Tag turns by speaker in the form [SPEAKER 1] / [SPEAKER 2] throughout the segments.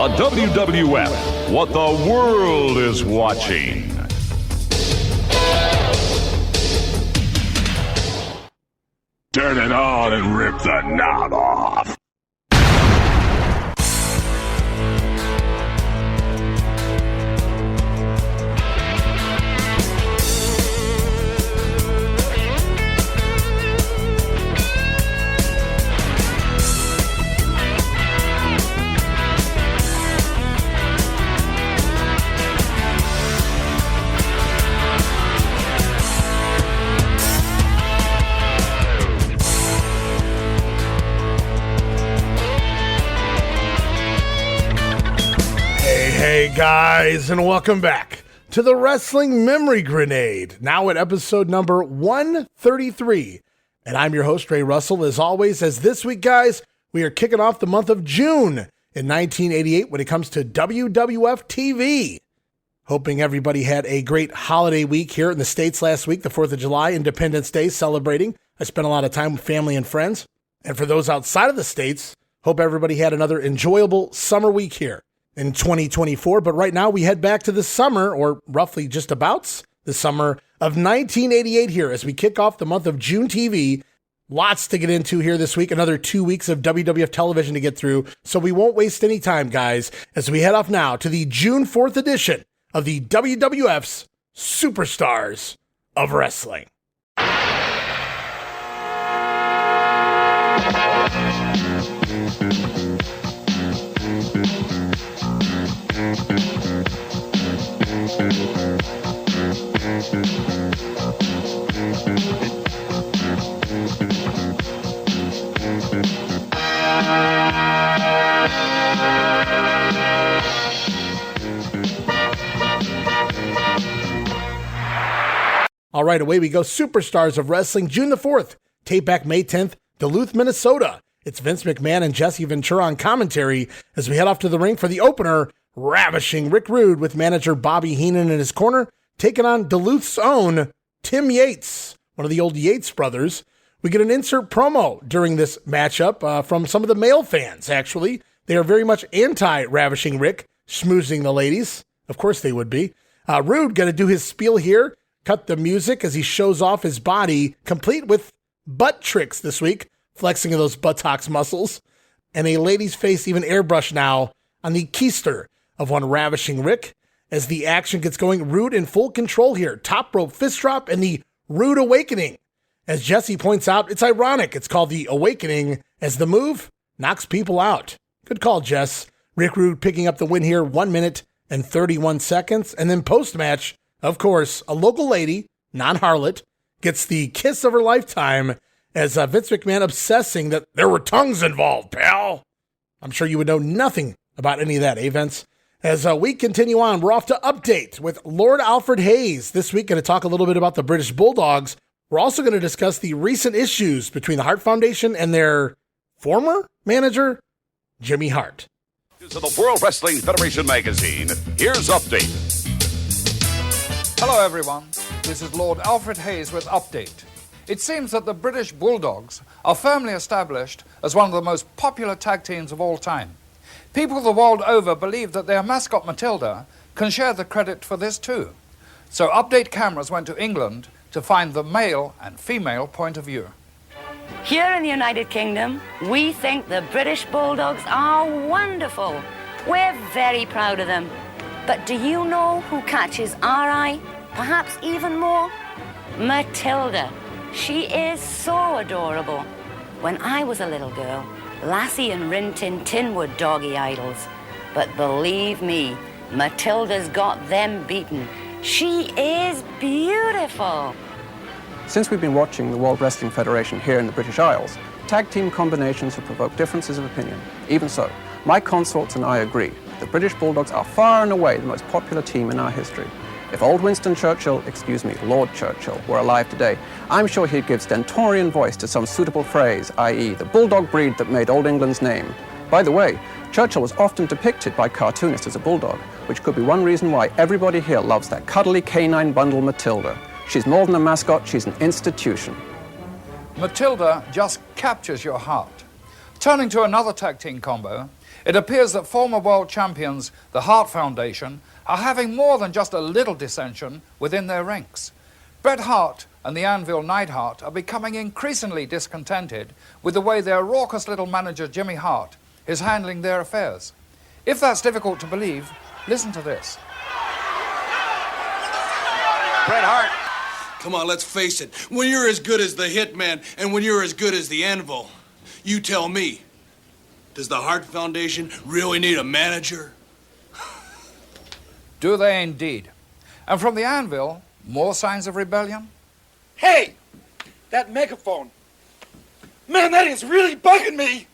[SPEAKER 1] The WWF, what the world is watching. Turn it on and rip the knob off.
[SPEAKER 2] Hey guys, and welcome back to the Wrestling Memory Grenade, now at episode number 133. And I'm your host, Ray Russell, as always, as this week, guys, we are kicking off the month of June in 1988 when it comes to WWF TV. Hoping everybody had a great holiday week here in the States last week, the 4th of July, Independence Day, celebrating. I spent a lot of time with family and friends. And for those outside of the States, hope everybody had another enjoyable summer week here in 2024, but right now we head back to the summer, or roughly just about the summer of 1988 here as we kick off the month of June TV. Lots to get into here this week, another 2 weeks of WWF television to get through, so we won't waste any time, guys, as we head off now to the June 4th edition of the WWF's Superstars of Wrestling. All right, away we go. Superstars of Wrestling, June the 4th. Tape back May 10th, Duluth, Minnesota. It's Vince McMahon and Jesse Ventura on commentary as we head off to the ring for the opener. Ravishing Rick Rude with manager Bobby Heenan in his corner, taking on Duluth's own Tim Yates, one of the old Yates brothers. We get an insert promo during this matchup from some of the male fans, actually. They are very much anti-Ravishing Rick, schmoozing the ladies. Of course they would be. Rude going to do his spiel here, cut the music as he shows off his body, complete with butt tricks this week, flexing of those buttocks muscles, and a lady's face even airbrushed now on the keister of one Ravishing Rick. As the action gets going, Rude in full control here. Top rope fist drop and the Rude Awakening. As Jesse points out, it's ironic it's called the Awakening as the move knocks people out. Good call, Jess. Rick Rude picking up the win here, 1 minute and 31 seconds. And then post-match, of course, a local lady, non-harlot, gets the kiss of her lifetime as Vince McMahon obsessing that there were tongues involved, pal. I'm sure you would know nothing about any of that, eh, Vince? As we continue on, we're off to Update with Lord Alfred Hayes. This week, going to talk a little bit about the British Bulldogs. We're also going to discuss the recent issues between the Hart Foundation and their former manager, Jimmy Hart.
[SPEAKER 1] To the World Wrestling Federation magazine, here's Update.
[SPEAKER 3] Hello everyone, this is Lord Alfred Hayes with Update. It seems that the British Bulldogs are firmly established as one of the most popular tag teams of all time. People the world over believe that their mascot Matilda can share the credit for this too. So Update cameras went to England to find the male and female point of view.
[SPEAKER 4] Here in the United Kingdom, we think the British Bulldogs are wonderful. We're very proud of them. But do you know who catches our eye? Perhaps even more? Matilda. She is so adorable. When I was a little girl, Lassie and Rin Tin Tin were doggy idols. But believe me, Matilda's got them beaten. She is beautiful.
[SPEAKER 5] Since we've been watching the World Wrestling Federation here in the British Isles, tag team combinations have provoked differences of opinion. Even so, my consorts and I agree. The British Bulldogs are far and away the most popular team in our history. If old Winston Churchill, Lord Churchill, were alive today, I'm sure he'd give stentorian voice to some suitable phrase, i.e. the bulldog breed that made Old England's name. By the way, Churchill was often depicted by cartoonists as a bulldog, which could be one reason why everybody here loves that cuddly canine bundle Matilda. She's more than a mascot, she's an institution.
[SPEAKER 3] Matilda just captures your heart. Turning to another tag team combo, It appears that former world champions, the Hart Foundation, are having more than just a little dissension within their ranks. Bret Hart and the Anvil Neidhart are becoming increasingly discontented with the way their raucous little manager Jimmy Hart is handling their affairs. If that's difficult to believe, listen to this.
[SPEAKER 6] Bret Hart. Come on, let's face it. When you're as good as the Hitman and when you're as good as the Anvil, you tell me, does the Hart Foundation really need a manager?
[SPEAKER 3] Do they indeed? And from the Anvil, more signs of rebellion?
[SPEAKER 7] Hey! That megaphone. Man, that is really bugging me!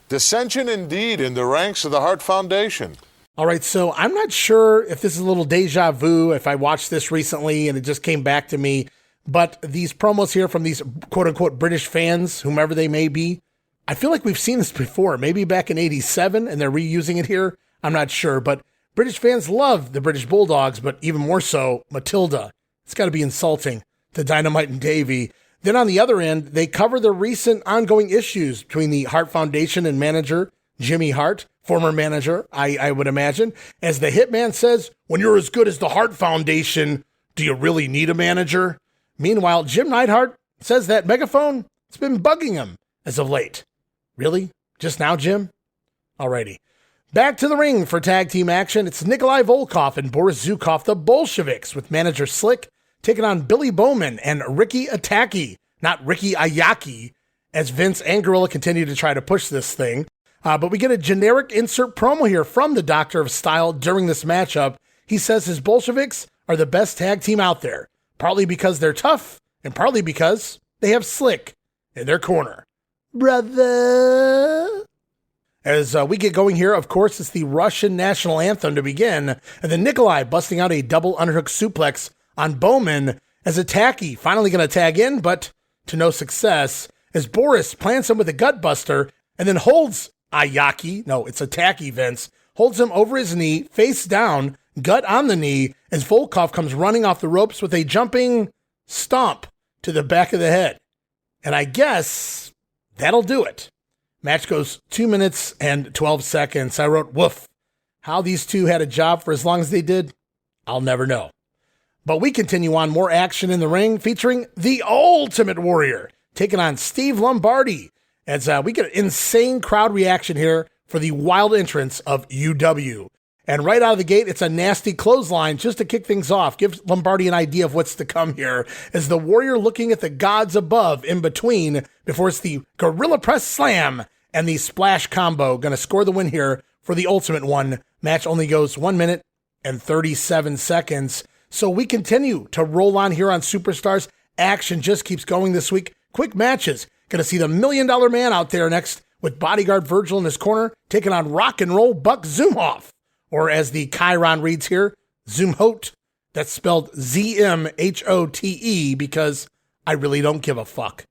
[SPEAKER 8] Dissension indeed in the ranks of the Hart Foundation.
[SPEAKER 2] All right, so I'm not sure if this is a little deja vu, if I watched this recently and it just came back to me, but these promos here from these quote-unquote British fans, whomever they may be, I feel like we've seen this before, maybe back in '87, and they're reusing it here. I'm not sure, but British fans love the British Bulldogs, but even more so, Matilda. It's got to be insulting to Dynamite and Davey. Then on the other end, they cover the recent ongoing issues between the Hart Foundation and manager Jimmy Hart, former manager, I would imagine. As the Hitman says, when you're as good as the Hart Foundation, do you really need a manager? Meanwhile, Jim Neidhart says that megaphone, it's been bugging him as of late. Really? Just now, Jim? Alrighty. Back to the ring for tag team action. It's Nikolai Volkov and Boris Zukov, the Bolsheviks, with manager Slick taking on Billy Bowman and Ricky Ataki, not Ricky Ayaki, as Vince and Gorilla continue to try to push this thing. But we get a generic insert promo here from the Doctor of Style during this matchup. He says his Bolsheviks are the best tag team out there, partly because they're tough and partly because they have Slick in their corner. Brother. As we get going here, of course, it's the Russian national anthem to begin, and then Nikolai busting out a double underhook suplex on Bowman as Ataki finally going to tag in, but to no success, as Boris plants him with a gut buster and then holds Ayaki, no, it's Ataki, Vince, holds him over his knee, face down, gut on the knee, as Volkov comes running off the ropes with a jumping stomp to the back of the head. And I guess that'll do it. Match goes 2 minutes and 12 seconds. I wrote, woof. How these two had a job for as long as they did, I'll never know. But we continue on, more action in the ring featuring the Ultimate Warrior taking on Steve Lombardi as we get an insane crowd reaction here for the wild entrance of UW. And right out of the gate, it's a nasty clothesline just to kick things off. Give Lombardi an idea of what's to come here as the Warrior looking at the gods above in between before it's the Gorilla Press Slam and the Splash Combo. Going to score the win here for the Ultimate One. Match only goes 1 minute and 37 seconds. So we continue to roll on here on Superstars. Action just keeps going this week. Quick matches. Going to see the $1 Million Man out there next with bodyguard Virgil in his corner, taking on Rock and Roll Buck Zumhofe. Or as the Chiron reads here, Zumhote. That's spelled Z-M-H-O-T-E because I really don't give a fuck.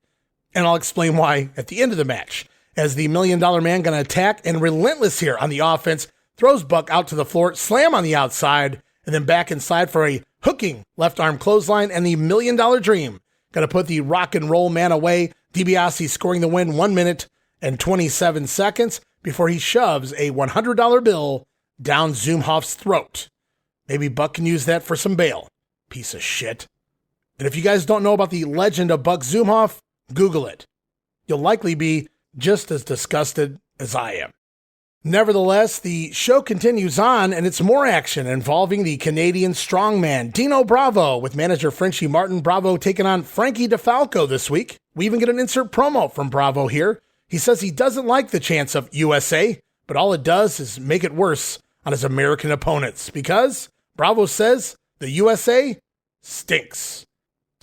[SPEAKER 2] And I'll explain why at the end of the match. As the $1 Million Man going to attack and relentless here on the offense, throws Buck out to the floor, slam on the outside, and then back inside for a hooking left arm clothesline and the $1 Million Dream. Going to put the Rock and Roll Man away. Dibiase scoring the win 1 minute and 27 seconds before he shoves a $100 bill down Zumhofe's throat. Maybe Buck can use that for some bail. Piece of shit. And if you guys don't know about the legend of Buck Zumhofe, Google it. You'll likely be just as disgusted as I am. Nevertheless, the show continues on, and it's more action involving the Canadian strongman Dino Bravo with manager Frenchie Martin. Bravo taking on Frankie DeFalco this week. We even get an insert promo from Bravo here. He says he doesn't like the chants of USA, but all it does is make it worse on his American opponents because Bravo says the USA stinks.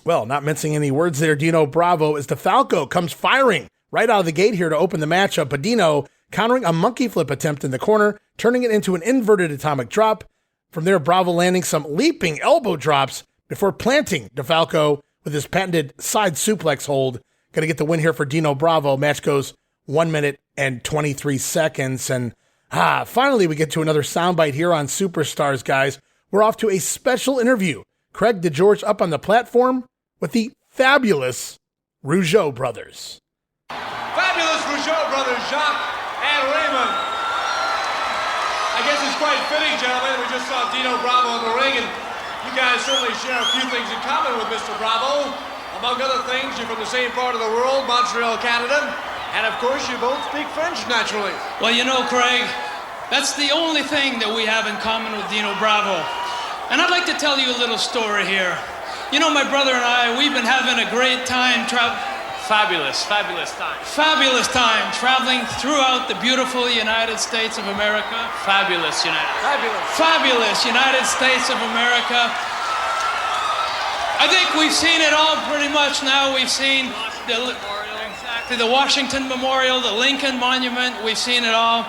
[SPEAKER 2] Well, not mincing any words there, Dino Bravo, as DeFalco comes firing right out of the gate here to open the matchup, but Dino countering a monkey flip attempt in the corner, turning it into an inverted atomic drop. From there, Bravo landing some leaping elbow drops before planting DeFalco with his patented side suplex hold. Going to get the win here for Dino Bravo. Match goes 1 minute and 23 seconds. And finally, we get to another soundbite here on Superstars, guys. We're off to a special interview. Craig DeGeorge up on the platform with the fabulous Rougeau Brothers.
[SPEAKER 9] Fabulous Rougeau Brothers, Jacques and Raymond. guess it's quite fitting, gentlemen. We just saw Dino Bravo in the ring, and you guys certainly share a few things in common with Mr. Bravo. Among other things, you're from the same part of the world, Montreal, Canada, and of course, you both speak French, naturally.
[SPEAKER 10] Well, you know, Craig, that's the only thing that we have in common with Dino Bravo. And I'd like to tell you a little story here. You know, my brother and I, we've been having a great time Fabulous time traveling throughout the beautiful United States of America. Fabulous United States of America. I think we've seen it all pretty much now. We've seen the Washington Memorial, the Lincoln Monument. We've seen it all.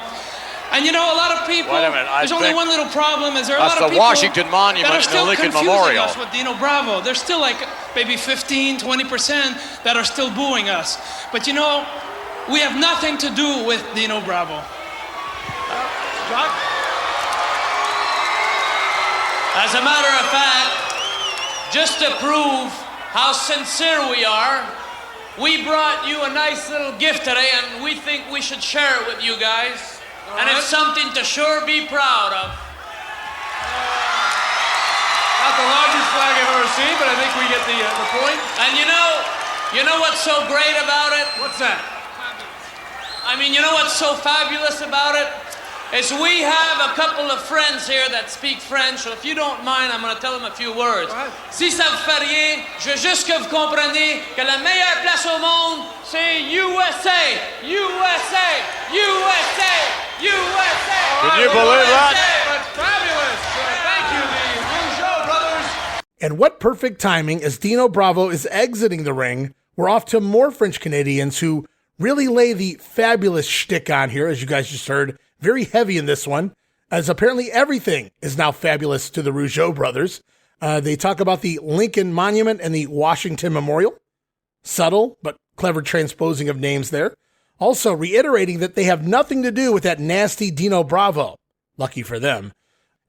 [SPEAKER 10] And you know, a lot of people,
[SPEAKER 11] Wait a minute,
[SPEAKER 10] there's only one little problem, is there are a lot of people
[SPEAKER 11] Washington Monument
[SPEAKER 10] that are still
[SPEAKER 11] and the Lincoln
[SPEAKER 10] confusing
[SPEAKER 11] Memorial.
[SPEAKER 10] us with Dino Bravo. There's still like maybe 15, 20% that are still booing us. But you know, we have nothing to do with Dino Bravo.
[SPEAKER 9] Doc?
[SPEAKER 12] As a matter of fact, just to prove how sincere we are, we brought you a nice little gift today, and we think we should share it with you guys. And it's something to sure be proud of.
[SPEAKER 9] Not the largest flag I've ever seen, but I think we get the point.
[SPEAKER 12] And you know what's so great about it?
[SPEAKER 9] What's that?
[SPEAKER 12] I mean, you know what's so fabulous about it? Is we have a couple of friends here that speak French, so if you don't mind, I'm going to tell them a few words. Si ça vous fait rien, je veux juste que vous compreniez que la meilleure place au monde, c'est USA! USA! USA! USA!
[SPEAKER 11] Can you believe that?
[SPEAKER 9] Fabulous! Thank you, the Rougeau Brothers.
[SPEAKER 2] And what perfect timing as Dino Bravo is exiting the ring. We're off to more French Canadians who really lay the fabulous shtick on here, as you guys just heard. Very heavy in this one, as apparently everything is now fabulous to the Rougeau Brothers. They talk about the Lincoln Monument and the Washington Memorial. Subtle, but clever transposing of names there. Also reiterating that they have nothing to do with that nasty Dino Bravo. Lucky for them.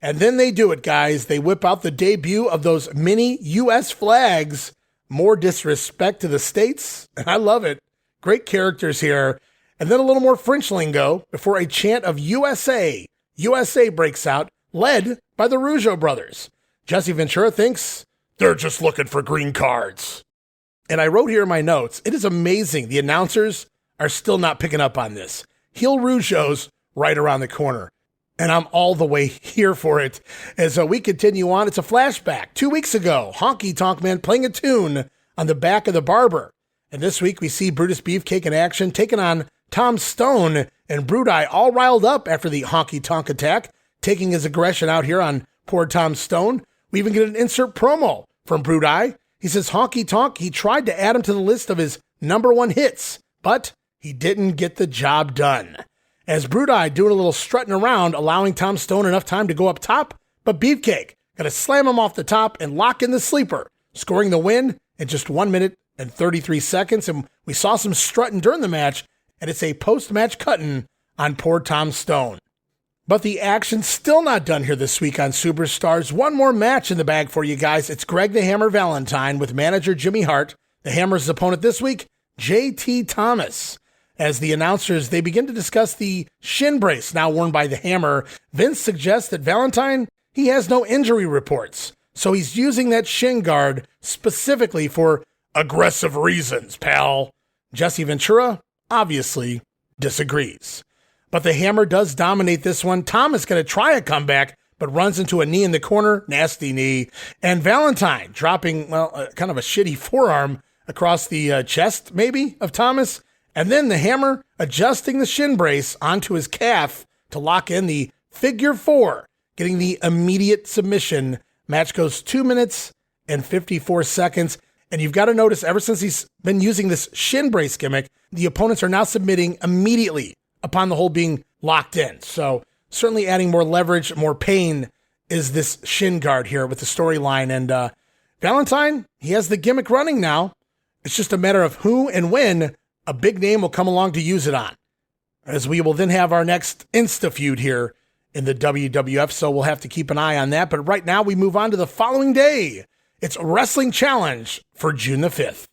[SPEAKER 2] And then they do it, guys. They whip out the debut of those mini U.S. flags. More disrespect to the States, and I love it. Great characters here. And then a little more French lingo before a chant of USA. USA breaks out, led by the Rougeau Brothers. Jesse Ventura thinks they're just looking for green cards. And I wrote here in my notes, it is amazing the announcers are still not picking up on this. Heel Rougeau's right around the corner. And I'm all the way here for it. As we continue on, it's a flashback. 2 weeks ago, Honky Tonk Man playing a tune on the back of the barber. And this week we see Brutus Beefcake in action, taking on Tom Stone and Brutus all riled up after the honky tonk attack, taking his aggression out here on poor Tom Stone. We even get an insert promo from Brutus. He says Honky Tonk, he tried to add him to the list of his #1 hits, but he didn't get the job done. As Brutus doing a little strutting around, allowing Tom Stone enough time to go up top, but Beefcake gonna slam him off the top and lock in the sleeper, scoring the win in just 1 minute and 33 seconds. And we saw some strutting during the match, and it's a post-match cutting on poor Tom Stone. But the action's still not done here this week on Superstars. One more match in the bag for you guys. It's Greg the Hammer Valentine with manager Jimmy Hart. The Hammer's opponent this week, J.T. Thomas. As the announcers, they begin to discuss the shin brace now worn by the Hammer. Vince suggests that Valentine, he has no injury reports. So he's using that shin guard specifically for aggressive reasons, pal. Jesse Ventura obviously disagrees. But the Hammer does dominate this one. Thomas going to try a comeback, but runs into a knee in the corner, nasty knee. And Valentine dropping, kind of a shitty forearm across the chest, maybe, of Thomas. And then the Hammer adjusting the shin brace onto his calf to lock in the figure 4, getting the immediate submission. Match goes 2 minutes and 54 seconds. And you've got to notice, ever since he's been using this shin brace gimmick, the opponents are now submitting immediately upon the hold being locked in. So certainly adding more leverage, more pain is this shin guard here with the storyline. And Valentine, he has the gimmick running now. It's just a matter of who and when a big name will come along to use it on. As we will then have our next Insta feud here in the WWF, so we'll have to keep an eye on that. But right now we move on to the following day. It's Wrestling Challenge for June the 5th.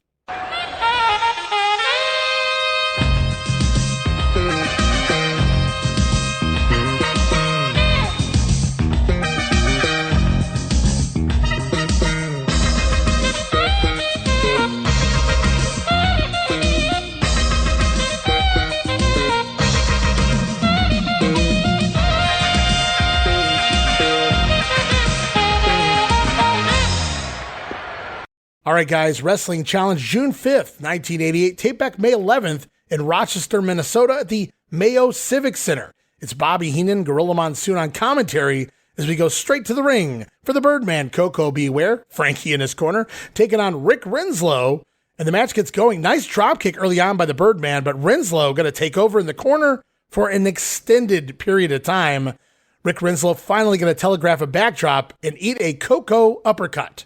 [SPEAKER 2] All right, guys, Wrestling Challenge June 5th, 1988, tape back May 11th in Rochester, Minnesota at the Mayo Civic Center. It's Bobby Heenan, Gorilla Monsoon on commentary as we go straight to the ring for the Birdman, Coco Beware, Frankie in his corner, taking on Rick Rinslow, and the match gets going. Nice dropkick early on by the Birdman, but Rinslow going to take over in the corner for an extended period of time. Rick Rinslow finally going to telegraph a backdrop and eat a Coco uppercut.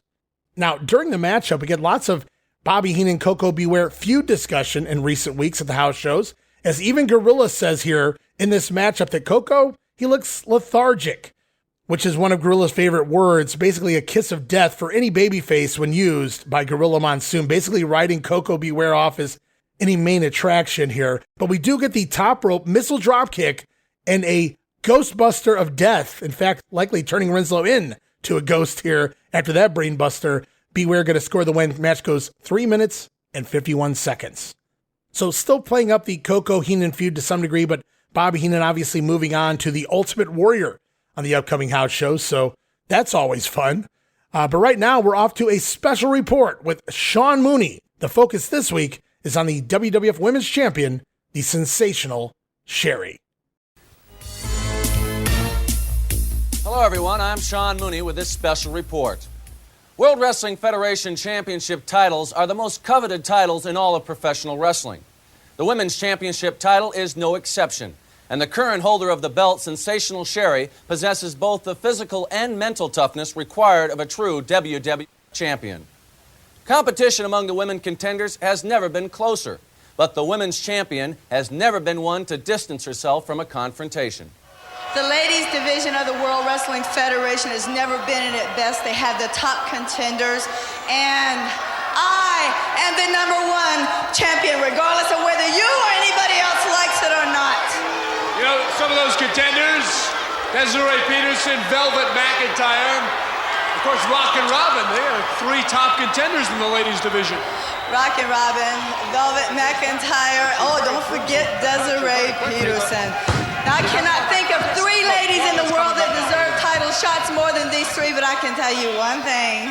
[SPEAKER 2] Now, during the matchup, we get lots of Bobby Heenan, Coco Beware feud discussion in recent weeks at the house shows, as even Gorilla says here in this matchup that Coco, he looks lethargic, which is one of Gorilla's favorite words, basically a kiss of death for any babyface when used by Gorilla Monsoon, basically writing Coco Beware off as any main attraction here. But we do get the top rope missile drop kick and a Ghostbuster of death, in fact, likely turning Rinslow in to a ghost here after that brainbuster. Beware going to score the win. Match goes 3 minutes and 51 seconds. So still playing up the Coco Heenan feud to some degree, but Bobby Heenan obviously moving on to the Ultimate Warrior on the upcoming house shows, so that's always fun. But right now, we're off to a special report with Sean Mooney. The focus this week is on the WWF Women's Champion, the Sensational Sherri.
[SPEAKER 13] Hello, everyone. I'm Sean Mooney with this special report. World Wrestling Federation Championship titles are the most coveted titles in all of professional wrestling. The Women's Championship title is no exception, and the current holder of the belt, Sensational Sherri, possesses both the physical and mental toughness required of a true WWF champion. Competition among the women contenders has never been closer, but the women's champion has never been one to distance herself from a confrontation.
[SPEAKER 14] The ladies division of the World Wrestling Federation has never been at its best. They have the top contenders, and I am the #1 champion, regardless of whether you or anybody else likes it or not.
[SPEAKER 9] You know, some of those contenders, Desiree Peterson, Velvet McIntyre, of course, Rock and Robin, they are 3 top contenders in the ladies division.
[SPEAKER 14] Rock and Robin, Velvet McIntyre, oh, don't forget Desiree Peterson. Now, I cannot think of 3 ladies in the world that deserve title shots more than these 3, but I can tell you one thing.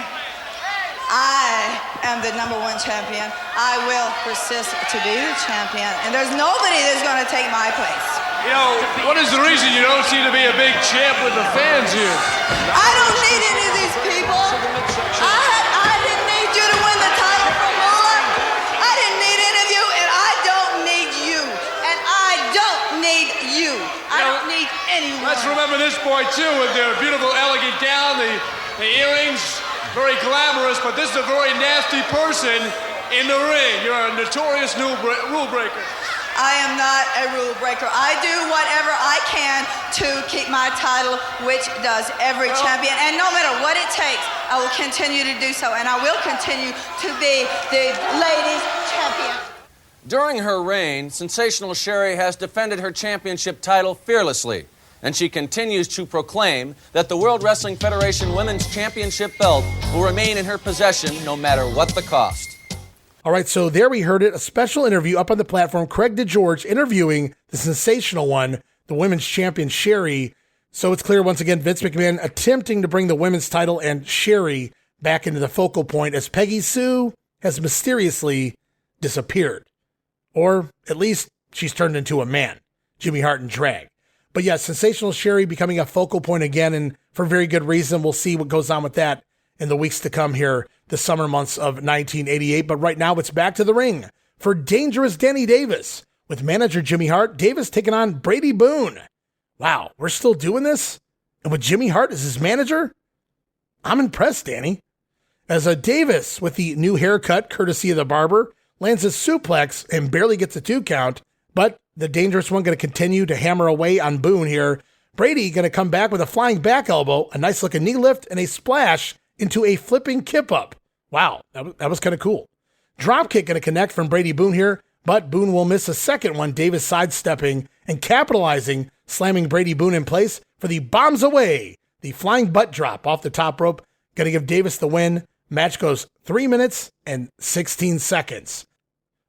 [SPEAKER 14] I am the #1 champion. I will persist to be the champion, and there's nobody that's going to take my place.
[SPEAKER 9] You know, what is the reason you don't seem to be a big champ with the fans here?
[SPEAKER 14] I don't need any of these people. I didn't need you to win the title from Moolah. I didn't need any of you, and I don't need you. And I don't need you. I don't need anyone.
[SPEAKER 9] Let's remember this boy, too, with their beautiful, elegant gown, the earrings, very glamorous, but this is a very nasty person in the ring. You're a notorious rule breaker.
[SPEAKER 14] I am not a rule breaker. I do whatever I can to keep my title, which does every champion. And no matter what it takes, I will continue to do so. And I will continue to be the ladies' champion.
[SPEAKER 13] During her reign, Sensational Sherri has defended her championship title fearlessly, and she continues to proclaim that the World Wrestling Federation Women's Championship belt will remain in her possession no matter what the cost.
[SPEAKER 2] All right, so there we heard it, a special interview up on the platform. Craig DeGeorge interviewing the sensational one, the women's champion, Sherri. So it's clear once again, Vince McMahon attempting to bring the women's title and Sherri back into the focal point as Peggy Sue has mysteriously disappeared. Or at least she's turned into a man, Jimmy Hart in drag. But yeah, Sensational Sherri becoming a focal point again, and for very good reason. We'll see what goes on with that in the weeks to come here, the summer months of 1988. But right now it's back to the ring for Dangerous Danny Davis with manager Jimmy Hart. Davis taking on Brady Boone. Wow, we're still doing this? And with Jimmy Hart as his manager? I'm impressed, Danny. As a Davis with the new haircut, courtesy of the barber, lands a suplex and barely gets a 2 count, but the Dangerous One going to continue to hammer away on Boone here. Brady going to come back with a flying back elbow, a nice looking knee lift, and a splash into a flipping kip up. Wow, that was kind of cool. Dropkick going to connect from Brady Boone here, but Boone will miss a second one, Davis sidestepping and capitalizing, slamming Brady Boone in place for the bombs away. The flying butt drop off the top rope, going to give Davis the win. Match goes 3 minutes and 16 seconds.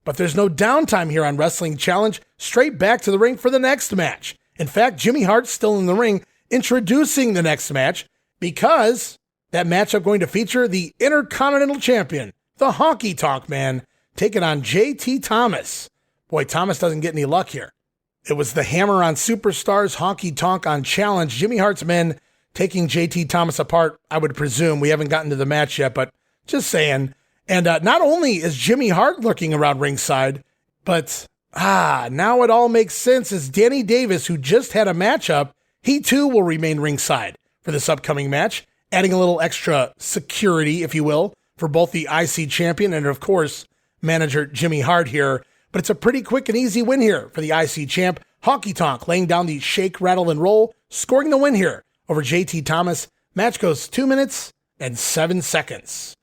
[SPEAKER 2] But there's no downtime here on Wrestling Challenge. Straight back to the ring for the next match. In fact, Jimmy Hart's still in the ring introducing the next match because that matchup going to feature the Intercontinental Champion the Honky Tonk Man, taking on JT Thomas. Boy, Thomas doesn't get any luck here. It was the Hammer on Superstars, Honky Tonk on Challenge. Jimmy Hart's men taking JT Thomas apart, I would presume. We haven't gotten to the match yet, but just saying. And not only is Jimmy Hart lurking around ringside, but now it all makes sense as Danny Davis, who just had a matchup, he too will remain ringside for this upcoming match, adding a little extra security, if you will, for both the IC champion and, of course, manager Jimmy Hart here. But it's a pretty quick and easy win here for the IC champ. Honky Tonk laying down the shake, rattle, and roll, scoring the win here over JT Thomas. Match goes 2 minutes and 7 seconds.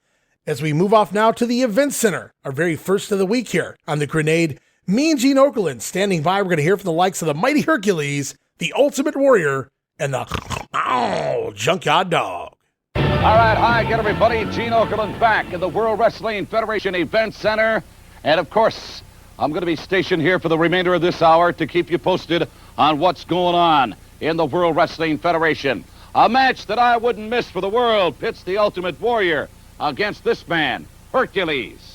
[SPEAKER 2] As we move off now to the Event Center, our very first of the week here on the Grenade, Mean Gene Okerlund standing by. We're going to hear from the likes of the Mighty Hercules, the Ultimate Warrior, and the Junkyard Dog.
[SPEAKER 15] All right, hi again, everybody. Gene Okerlund back in the World Wrestling Federation Event Center. And, of course, I'm going to be stationed here for the remainder of this hour to keep you posted on what's going on in the World Wrestling Federation. A match that I wouldn't miss for the world pits the Ultimate Warrior against this man, Hercules.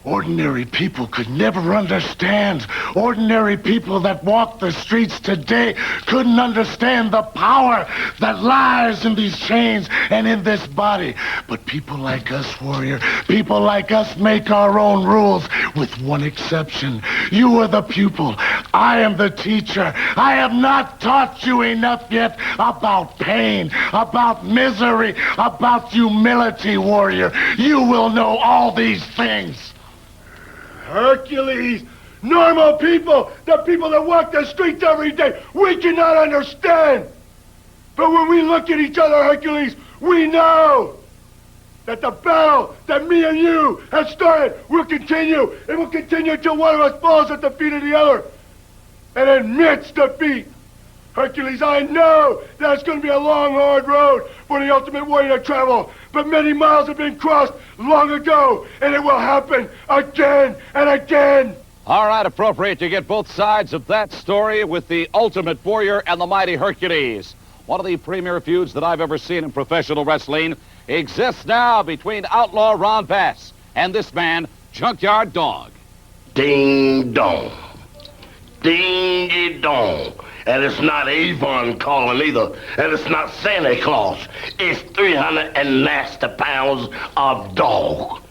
[SPEAKER 1] Ordinary people could never understand. Ordinary people that walk the streets today couldn't understand the power that lies in these chains and in this body. But people like us, Warrior, people like us make our own rules, with one exception. You are the pupil. I am the teacher. I have not taught you enough yet about pain, about misery, about humility, Warrior. You will know all these things. Hercules, normal people, the people that walk the streets every day, we cannot understand. But when we look at each other, Hercules, we know that the battle that me and you have started will continue. It will continue until one of us falls at the feet of the other and admits defeat. Hercules, I know that it's going to be a long, hard road for the Ultimate Warrior to travel, but many miles have been crossed long ago, and it will happen again and again.
[SPEAKER 15] All right, appropriate to get both sides of that story with the Ultimate Warrior and the Mighty Hercules. One of the premier feuds that I've ever seen in professional wrestling exists now between Outlaw Ron Bass and this man, Junkyard Dog.
[SPEAKER 1] Ding dong. Dingy dong. And it's not Avon calling either. And it's not Santa Claus. It's 390 pounds of dog.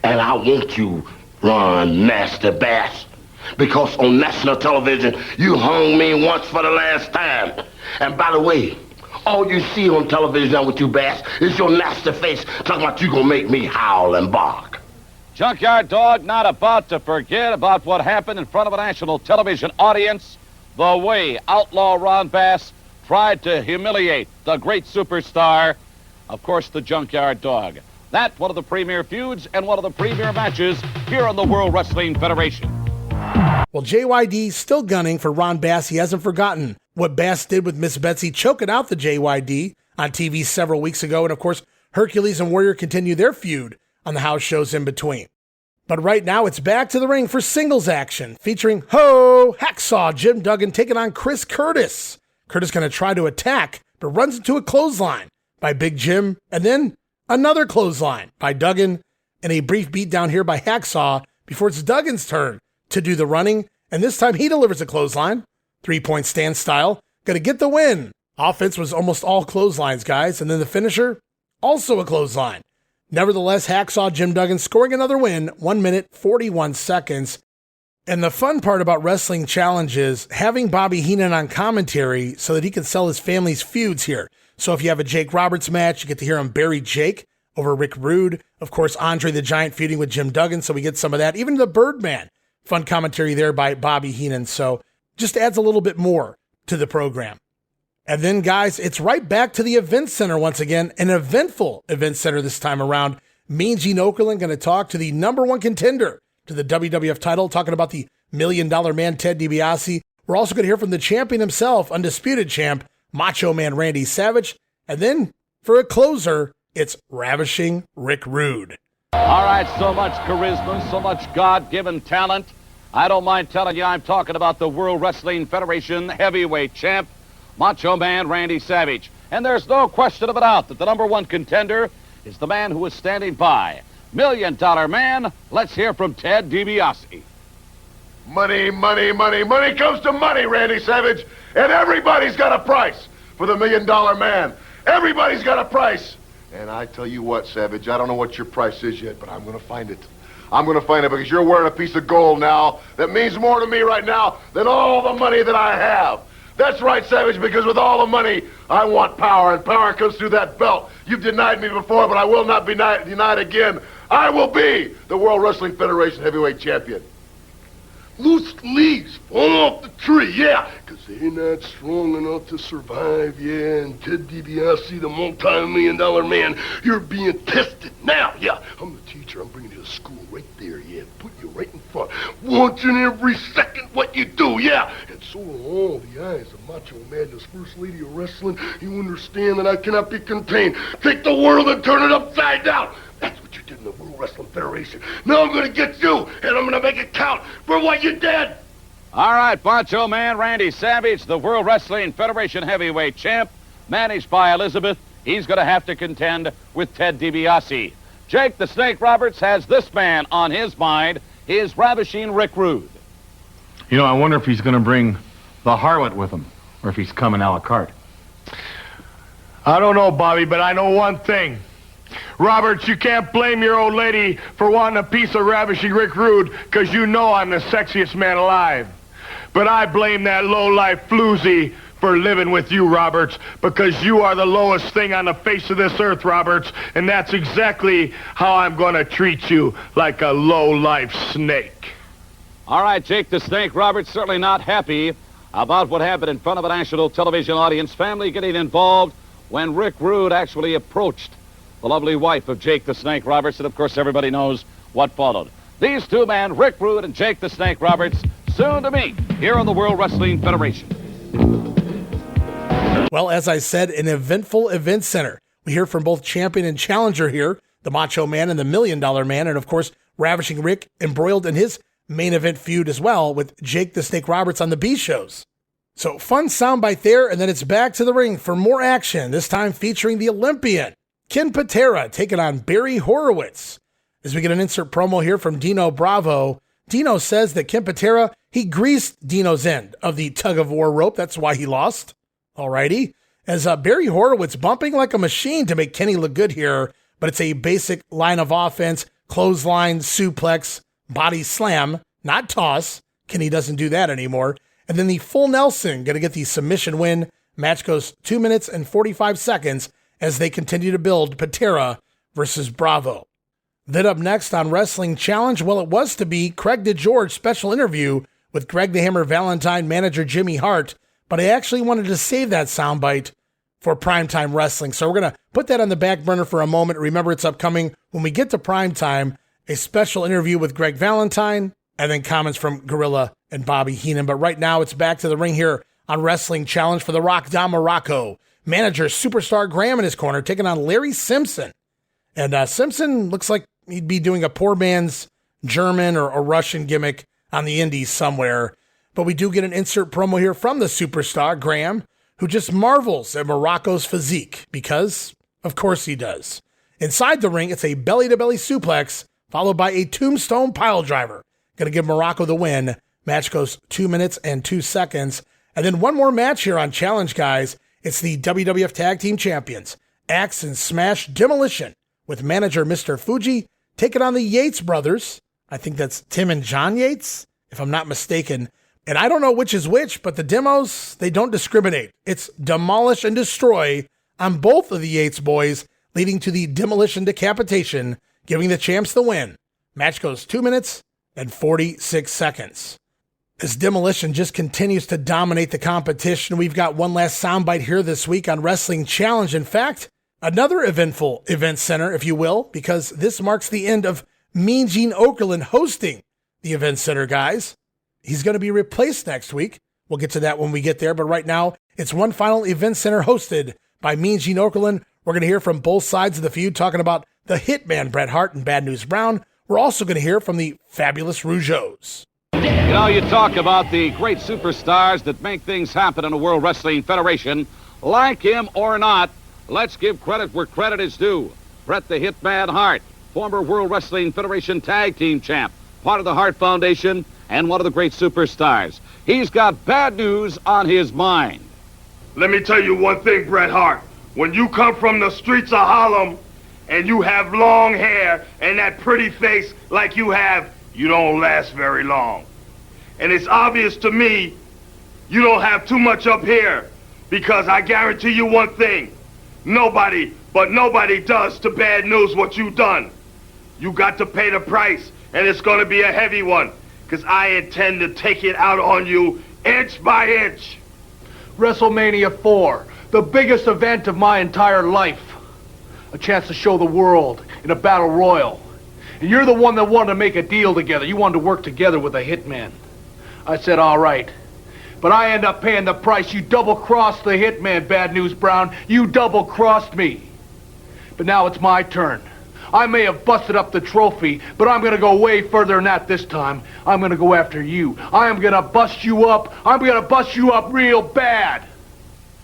[SPEAKER 1] And I want you, Ron Nasty Bass, because on national television, you hung me once for the last time. And by the way, all you see on television now with you, Bass, is your nasty face talking about you gonna make me howl and bark.
[SPEAKER 15] Junkyard Dog not about to forget about what happened in front of a national television audience. The way Outlaw Ron Bass tried to humiliate the great superstar, of course, the Junkyard Dog. That's one of the premier feuds and one of the premier matches here on the World Wrestling Federation.
[SPEAKER 2] Well, JYD still gunning for Ron Bass. He hasn't forgotten what Bass did with Miss Betsy, choking out the JYD on TV several weeks ago. And, of course, Hercules and Warrior continue their feud on the house shows in between. But right now, it's back to the ring for singles action, featuring Hacksaw Jim Duggan taking on Chris Curtis. Curtis going to try to attack, but runs into a clothesline by Big Jim, and then another clothesline by Duggan, and a brief beatdown here by Hacksaw before it's Duggan's turn to do the running, and this time he delivers a clothesline, 3-point stand style, going to get the win. Offense was almost all clotheslines, guys, and then the finisher, also a clothesline. Nevertheless, Hacksaw Jim Duggan scoring another win, 1 minute, 41 seconds. And the fun part about Wrestling Challenge is having Bobby Heenan on commentary so that he can sell his family's feuds here. So if you have a Jake Roberts match, you get to hear him bury Jake over Rick Rude. Of course, Andre the Giant feuding with Jim Duggan, so we get some of that. Even the Birdman, fun commentary there by Bobby Heenan. So just adds a little bit more to the program. And then, guys, it's right back to the event center once again, an eventful event center this time around. Mean Gene Okerlund going to talk to the number one contender to the WWF title, talking about the $1 Million Man, Ted DiBiase. We're also going to hear from the champion himself, undisputed champ, Macho Man Randy Savage. And then, for a closer, it's Ravishing Rick Rude.
[SPEAKER 15] All right, so much charisma, so much God-given talent. I don't mind telling you I'm talking about the World Wrestling Federation heavyweight champ, Macho Man Randy Savage. And there's no question of a doubt that the number one contender is the man who is standing by, Million Dollar Man. Let's hear from Ted Dibiase.
[SPEAKER 1] Money, money, money. Money comes to money, Randy Savage. And everybody's got a price for the $1 Million Man. Everybody's got a price. And I tell you what, Savage, I don't know what your price is yet, but I'm going to find it. I'm going to find it because you're wearing a piece of gold now that means more to me right now than all the money that I have. That's right, Savage, because with all the money, I want power, and power comes through that belt. You've denied me before, but I will not be denied again. I will be the World Wrestling Federation Heavyweight Champion. Loose leaves falling off the tree, yeah, because they're not strong enough to survive, yeah. And Ted DiBiase, the multi-million-dollar man, you're being tested now, yeah. I'm the teacher. I'm bringing you to school right there, yeah. Put you right in front, watching every second what you do, yeah. And so are all the eyes of Macho Man, this first lady of wrestling. You understand that I cannot be contained. Take the world and turn it upside down. That's what you did in the World Wrestling Federation. Now I'm going to get you, and I'm going to make it count for what you did.
[SPEAKER 15] All right, Macho Man Randy Savage, the World Wrestling Federation Heavyweight Champ, managed by Elizabeth. He's going to have to contend with Ted DiBiase. Jake the Snake Roberts has this man on his mind, his ravishing Rick Rude.
[SPEAKER 16] You know, I wonder if he's going to bring the harlot with him, or if he's coming a la carte.
[SPEAKER 17] I don't know, Bobby, but I know one thing. Roberts, you can't blame your old lady for wanting a piece of ravishing Rick Rude, because you know I'm the sexiest man alive. But I blame that low-life floozy for living with you, Roberts, because you are the lowest thing on the face of this earth, Roberts, and that's exactly how I'm going to treat you, like a low-life snake.
[SPEAKER 15] All right, Jake the Snake Roberts, certainly not happy about what happened in front of a national television audience, family getting involved when Rick Rude actually approached the lovely wife of Jake the Snake Roberts, and of course everybody knows what followed. These two men, Rick Rude and Jake the Snake Roberts, soon to meet here on the World Wrestling Federation.
[SPEAKER 2] Well, as I said, an eventful event center. We hear from both champion and challenger here, the Macho Man and the $1 Million Man, and of course, Ravishing Rick embroiled in his main event feud as well with Jake the Snake Roberts on the B shows. So fun soundbite there, and then it's back to the ring for more action, this time featuring the Olympian, Ken Patera, taking on Barry Horowitz. As we get an insert promo here from Dino Bravo, Dino says that Ken Patera, he greased Dino's end of the tug-of-war rope. That's why he lost. Alrighty. As Barry Horowitz bumping like a machine to make Kenny look good here, but it's a basic line of offense, clothesline, suplex, body slam, not toss. Kenny doesn't do that anymore. And then the full Nelson, going to get the submission win. Match goes 2 minutes and 45 seconds as they continue to build Patera versus Bravo. Then up next on Wrestling Challenge, well, it was to be Craig DeGeorge special interview with Greg the Hammer Valentine manager Jimmy Hart, but I actually wanted to save that soundbite for Primetime Wrestling. So we're going to put that on the back burner for a moment. Remember, it's upcoming when we get to Primetime, a special interview with Greg Valentine, and then comments from Gorilla and Bobby Heenan. But right now, it's back to the ring here on Wrestling Challenge for the Rock Don Morocco. Manager Superstar Graham in his corner, taking on Larry Simpson. And Simpson looks like he'd be doing a poor man's German or Russian gimmick on the indies somewhere. But we do get an insert promo here from the Superstar, Graham, who just marvels at Morocco's physique, because, of course, he does. Inside the ring, it's a belly-to-belly suplex, followed by a tombstone piledriver. Going to give Morocco the win. Match goes 2 minutes and 2 seconds. And then one more match here on Challenge, guys. It's the WWF Tag Team Champions, Axe and Smash Demolition, with manager Mr. Fuji taking on the Yates brothers. I think that's Tim and John Yates, if I'm not mistaken. And I don't know which is which, but the demos, they don't discriminate. It's demolish and destroy on both of the Yates boys, leading to the demolition decapitation, giving the champs the win. Match goes 2 minutes and 46 seconds. As Demolition just continues to dominate the competition, we've got one last soundbite here this week on Wrestling Challenge. In fact, another eventful event center, if you will, because this marks the end of Mean Gene Okerlund hosting the event center, guys. He's going to be replaced next week. We'll get to that when we get there, but right now, it's one final event center hosted by Mean Gene Okerlund. We're going to hear from both sides of the feud, talking about the Hitman Bret Hart and Bad News Brown. We're also going to hear from the fabulous Rougeaus.
[SPEAKER 15] You know, you talk about the great superstars that make things happen in the World Wrestling Federation. Like him or not, let's give credit where credit is due. Bret the Hitman Hart, former World Wrestling Federation Tag Team Champ, part of the Hart Foundation, and one of the great superstars. He's got bad news on his mind.
[SPEAKER 17] Let me tell you one thing, Bret Hart. When you come from the streets of Harlem and you have long hair and that pretty face like you have, you don't last very long. And it's obvious to me you don't have too much up here, because I guarantee you one thing. Nobody does to Bad News what you done. You got to pay the price, and it's gonna be a heavy one, because I intend to take it out on you inch by inch.
[SPEAKER 18] WrestleMania 4, the biggest event of my entire life. A chance to show the world in a battle royal. And you're the one that wanted to make a deal together. You wanted to work together with a hitman. I said, all right. But I end up paying the price. You double-crossed the hitman, Bad News Brown. You double-crossed me. But now it's my turn. I may have busted up the trophy, but I'm going to go way further than that this time. I'm going to go after you. I am going to bust you up. I'm going to bust you up real bad.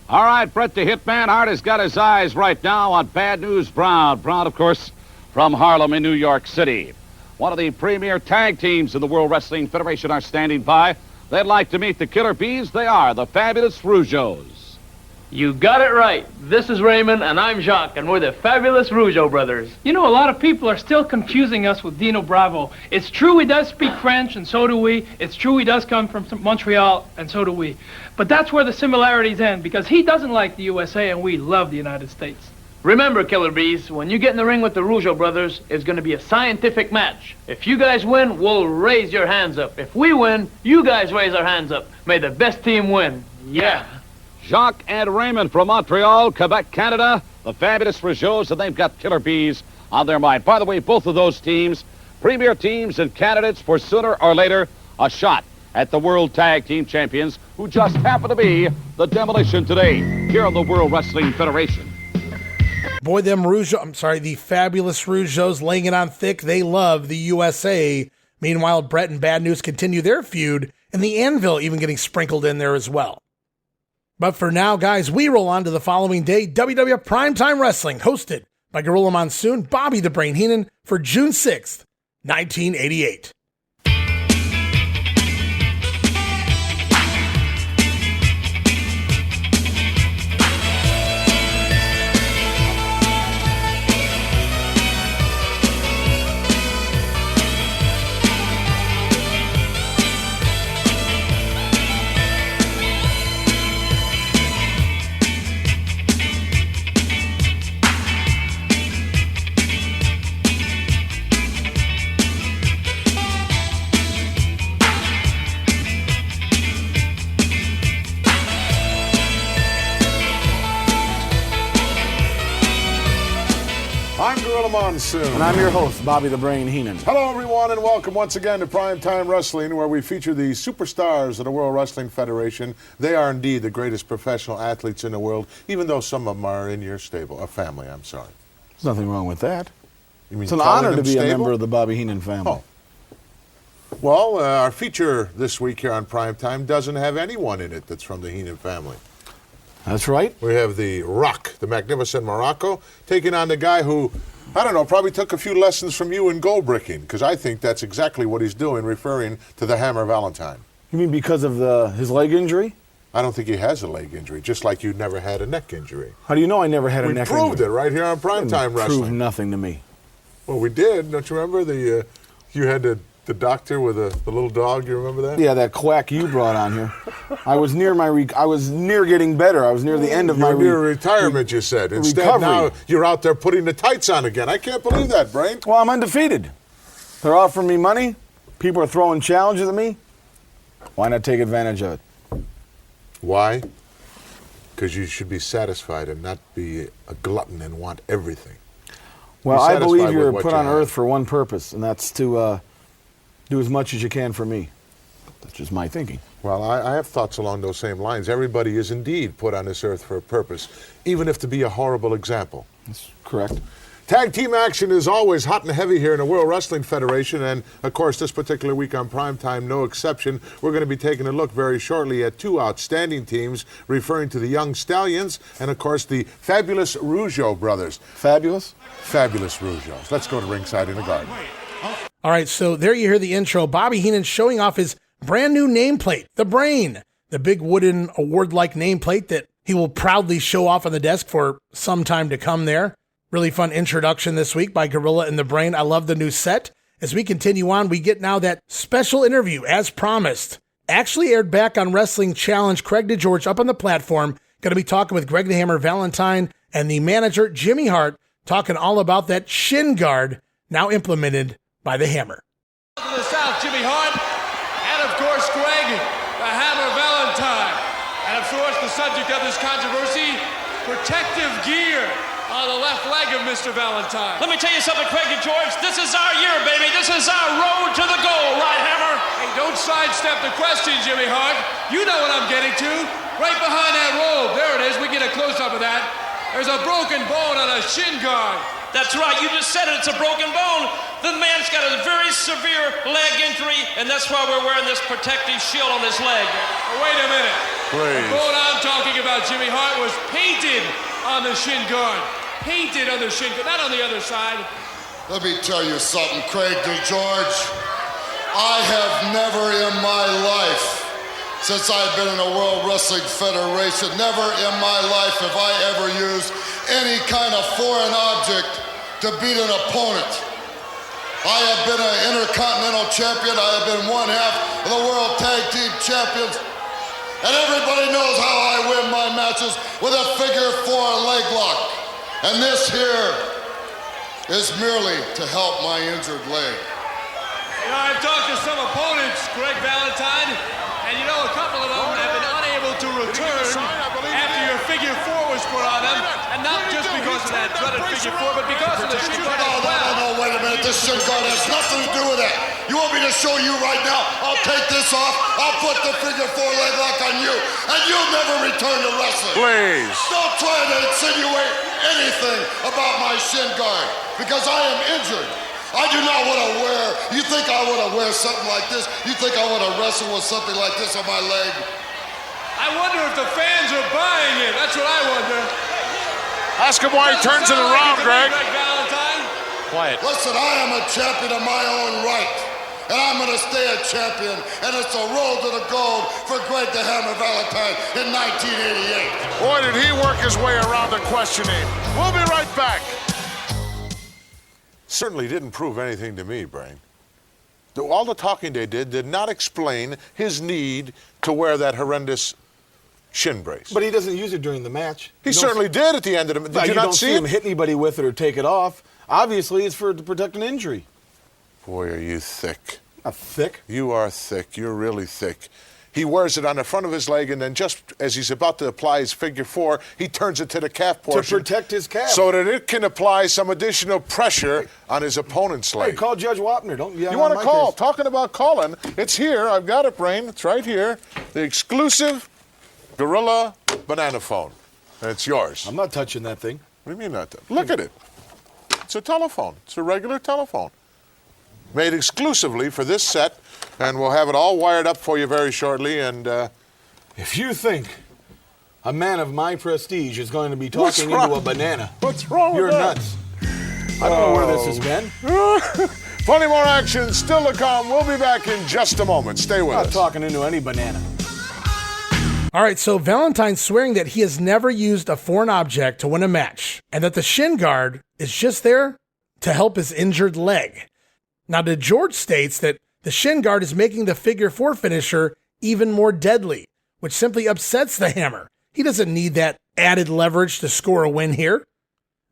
[SPEAKER 15] All right, Bret the Hitman Hart has got his eyes right now on Bad News Brown. Brown, of course, from Harlem in New York City. One of the premier tag teams in the World Wrestling Federation are standing by. They'd like to meet the Killer Bees. They are the fabulous Rougeaus.
[SPEAKER 19] You got it right. This is Raymond, and I'm Jacques, and we're the fabulous Rougeau Brothers.
[SPEAKER 10] You know, a lot of people are still confusing us with Dino Bravo. It's true he does speak French, and so do we. It's true he does come from Montreal, and so do we. But that's where the similarities end, because he doesn't like the USA, and we love the United States.
[SPEAKER 19] Remember, Killer Bees, when you get in the ring with the Rougeau Brothers, it's going to be a scientific match. If you guys win, we'll raise your hands up. If we win, you guys raise our hands up. May the best team win. Yeah.
[SPEAKER 15] Jacques and Raymond from Montreal, Quebec, Canada, the fabulous Rougeaus, and they've got Killer Bees on their mind. By the way, both of those teams, premier teams and candidates for sooner or later a shot at the World Tag Team Champions, who just happen to be the Demolition today here on the World Wrestling Federation.
[SPEAKER 2] Boy, the fabulous Rougeaus laying it on thick. They love the USA. Meanwhile, Bret and Bad News continue their feud, and the Anvil even getting sprinkled in there as well. But for now, guys, we roll on to the following day, WWF Primetime Wrestling, hosted by Gorilla Monsoon, Bobby the Brain Heenan, for June 6th, 1988.
[SPEAKER 8] Monsoon.
[SPEAKER 20] And I'm your host, Bobby the Brain Heenan.
[SPEAKER 8] Hello, everyone, and welcome once again to Primetime Wrestling, where we feature the superstars of the World Wrestling Federation. They are indeed the greatest professional athletes in the world, even though some of them are in your stable, a family, I'm sorry.
[SPEAKER 20] There's nothing wrong with that.
[SPEAKER 8] You mean
[SPEAKER 20] it's an honor to be
[SPEAKER 8] stable?
[SPEAKER 20] a member of the Bobby Heenan family.
[SPEAKER 8] Oh. Well, our feature this week here on Primetime doesn't have anyone in it that's from the Heenan family.
[SPEAKER 20] That's right.
[SPEAKER 8] We have the Rock, the Magnificent Morocco, taking on the guy who, I don't know, probably took a few lessons from you in gold bricking, because I think that's exactly what he's doing, referring to the Hammer Valentine.
[SPEAKER 20] You mean because of his leg injury?
[SPEAKER 8] I don't think he has a leg injury, just like you never had a neck injury.
[SPEAKER 20] How do you know I never had a neck injury?
[SPEAKER 8] We proved it right here on Primetime Wrestling.
[SPEAKER 20] Proved nothing to me.
[SPEAKER 8] Well, we did. Don't you remember you had the doctor with the little dog? You remember that?
[SPEAKER 20] Yeah, that quack you brought on here. I was near getting better. I was near the end of my
[SPEAKER 8] near retirement. You said instead
[SPEAKER 20] recovery.
[SPEAKER 8] Now you're out there putting the tights on again. I can't believe that, Brain.
[SPEAKER 20] Well, I'm undefeated. They're offering me money. People are throwing challenges at me. Why not take advantage of it?
[SPEAKER 8] Why? Because you should be satisfied and not be a glutton and want everything.
[SPEAKER 20] Well, I believe you're put on earth for one purpose, and that's to do as much as you can for me. That's just my thinking.
[SPEAKER 8] Well, I have thoughts along those same lines. Everybody is indeed put on this earth for a purpose, even if to be a horrible example.
[SPEAKER 20] That's correct.
[SPEAKER 8] Tag team action is always hot and heavy here in the World Wrestling Federation, and of course this particular week on Primetime, no exception. We're going to be taking a look very shortly at two outstanding teams, referring to the Young Stallions and of course the fabulous Rougeau Brothers.
[SPEAKER 20] Fabulous?
[SPEAKER 8] Fabulous Rougeaus. Let's go to ringside in the garden.
[SPEAKER 2] All right, so there you hear the intro. Bobby Heenan showing off his brand new nameplate, the Brain, the big wooden award-like nameplate that he will proudly show off on the desk for some time to come there. Really fun introduction this week by Gorilla and the Brain. I love the new set. As we continue on, we get now that special interview, as promised. Actually aired back on Wrestling Challenge. Craig DeGeorge up on the platform. Going to be talking with Greg the Hammer Valentine and the manager, Jimmy Hart, talking all about that shin guard now implemented by the Hammer.
[SPEAKER 9] To the South, Jimmy Hart, and of course, Greg the Hammer Valentine. And of course, the subject of this controversy, protective gear on the left leg of Mr. Valentine.
[SPEAKER 12] Let me tell you something, Craig and George. This is our year, baby. This is our road to the goal, right, Hammer?
[SPEAKER 9] Hey, don't sidestep the question, Jimmy Hart. You know what I'm getting to. Right behind that robe. There it is. We get a close-up of that. There's a broken bone on a shin guard.
[SPEAKER 12] That's right. You just said it. It's a broken bone. The man's got a very severe leg injury, and that's why we're wearing this protective shield on his leg.
[SPEAKER 9] Wait a minute.
[SPEAKER 8] Please.
[SPEAKER 9] The bone I'm talking about, Jimmy Hart, was painted on the shin guard. Painted on the shin guard, not on the other side.
[SPEAKER 1] Let me tell you something, Craig DeGeorge. I have never in my life, since I've been in the World Wrestling Federation, never in my life have I ever used any kind of foreign object to beat an opponent. I have been an Intercontinental Champion. I have been one half of the World Tag Team Champions. And everybody knows how I win my matches with a figure four leg lock. And this here is merely to help my injured leg.
[SPEAKER 9] You know, I've talked to some opponents, Greg Valentine, and you know, a couple of them have been unable to return after your figure four was put on them, and not just because of that dreaded figure four, but because of the shin guard as well.
[SPEAKER 1] No, wait a minute, this shin guard has nothing to do with that. You want me to show you right now? I'll take this off, I'll put the figure four leg lock on you, and you'll never return to wrestling.
[SPEAKER 8] Please.
[SPEAKER 1] Don't try to insinuate anything about my shin guard, because I am injured. I do not want to wear, you think I want to wear something like this? You think I want to wrestle with something like this on my leg?
[SPEAKER 9] I wonder if the fans are buying it. That's what I wonder.
[SPEAKER 8] Ask him why he turns it around, Greg.
[SPEAKER 9] Valentine.
[SPEAKER 11] Quiet.
[SPEAKER 1] Listen, I am a champion of my own right, and I'm going to stay a champion, and it's a road to the gold for Greg the Hammer Valentine in 1988.
[SPEAKER 8] Boy, did he work his way around the questioning. We'll be right back. Certainly didn't prove anything to me, Brain. All the talking they did not explain his need to wear that horrendous shin brace.
[SPEAKER 20] But he doesn't use it during the match.
[SPEAKER 8] He certainly did at the end of the match. Did you not see
[SPEAKER 20] him hit anybody with it or take it off? Obviously, it's to protect an injury.
[SPEAKER 8] Boy, are you thick.
[SPEAKER 20] Not thick.
[SPEAKER 8] You are thick. You're really thick. He wears it on the front of his leg, and then just as he's about to apply his figure four, he turns it to the calf portion.
[SPEAKER 20] To protect his calf.
[SPEAKER 8] So that it can apply some additional pressure on his opponent's leg.
[SPEAKER 20] Hey, call Judge Wapner.
[SPEAKER 8] You want to call? Talking about calling, it's here. I've got it, Brain. It's right here. The exclusive Gorilla banana phone. And it's yours.
[SPEAKER 20] I'm not touching that thing.
[SPEAKER 8] What do you mean not? Look at it. It's a telephone. It's a regular telephone. Made exclusively for this set, and we'll have it all wired up for you very shortly. And
[SPEAKER 20] if you think a man of my prestige is going to be talking into a banana,
[SPEAKER 8] what's wrong
[SPEAKER 20] you're
[SPEAKER 8] with that?
[SPEAKER 20] nuts. I don't know where this has been.
[SPEAKER 8] Plenty more action still to come. We'll be back in just a moment. Stay with us.
[SPEAKER 20] Not talking into any banana.
[SPEAKER 2] All right, so Valentine's swearing that he has never used a foreign object to win a match, and that the shin guard is just there to help his injured leg. Now, DeGeorge states that the shin guard is making the figure four finisher even more deadly, which simply upsets the Hammer. He doesn't need that added leverage to score a win here.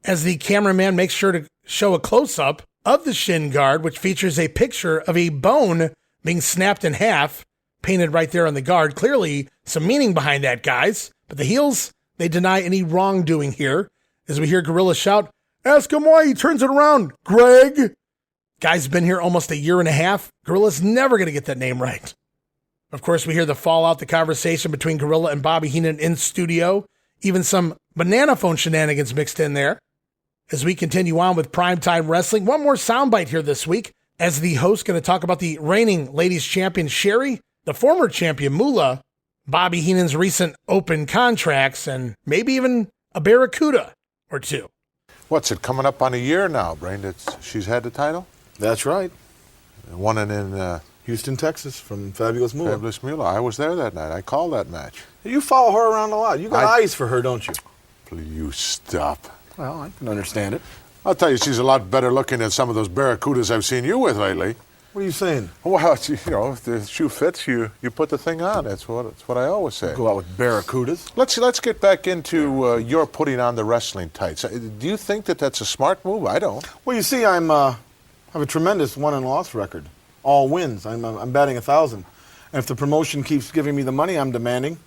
[SPEAKER 2] As the cameraman makes sure to show a close-up of the shin guard, which features a picture of a bone being snapped in half, painted right there on the guard. Clearly some meaning behind that, guys. But the heels, they deny any wrongdoing here. As we hear Gorilla shout, "Ask him why he turns it around, Greg." Guy's been here almost a year and a half. Gorilla's never going to get that name right. Of course, we hear the fallout, the conversation between Gorilla and Bobby Heenan in studio. Even some banana phone shenanigans mixed in there. As we continue on with Primetime Wrestling, one more soundbite here this week. As the host, going to talk about the reigning ladies champion Sherri, the former champion Moolah, Bobby Heenan's recent open contracts, and maybe even a Barracuda or two.
[SPEAKER 8] What's it, coming up on a year now, Brain, that she's had the title?
[SPEAKER 20] That's right.
[SPEAKER 8] Won it in
[SPEAKER 20] Houston, Texas, from Fabulous Moolah.
[SPEAKER 8] Fabulous Moolah. I was there that night. I called that match.
[SPEAKER 20] You follow her around a lot. You got eyes for her, don't you?
[SPEAKER 8] Please, you stop.
[SPEAKER 20] Well, I can understand it.
[SPEAKER 8] I'll tell you, she's a lot better looking than some of those Barracudas I've seen you with lately.
[SPEAKER 20] What are you saying?
[SPEAKER 8] Well, if the shoe fits, you put the thing on. That's what I always say.
[SPEAKER 20] Go out with Barracudas.
[SPEAKER 8] Let's get back into your putting on the wrestling tights. Do you think that that's a smart move? I don't.
[SPEAKER 20] Well, you see, I have a tremendous won-and-loss record. All wins. I'm batting 1,000. And if the promotion keeps giving me the money I'm demanding,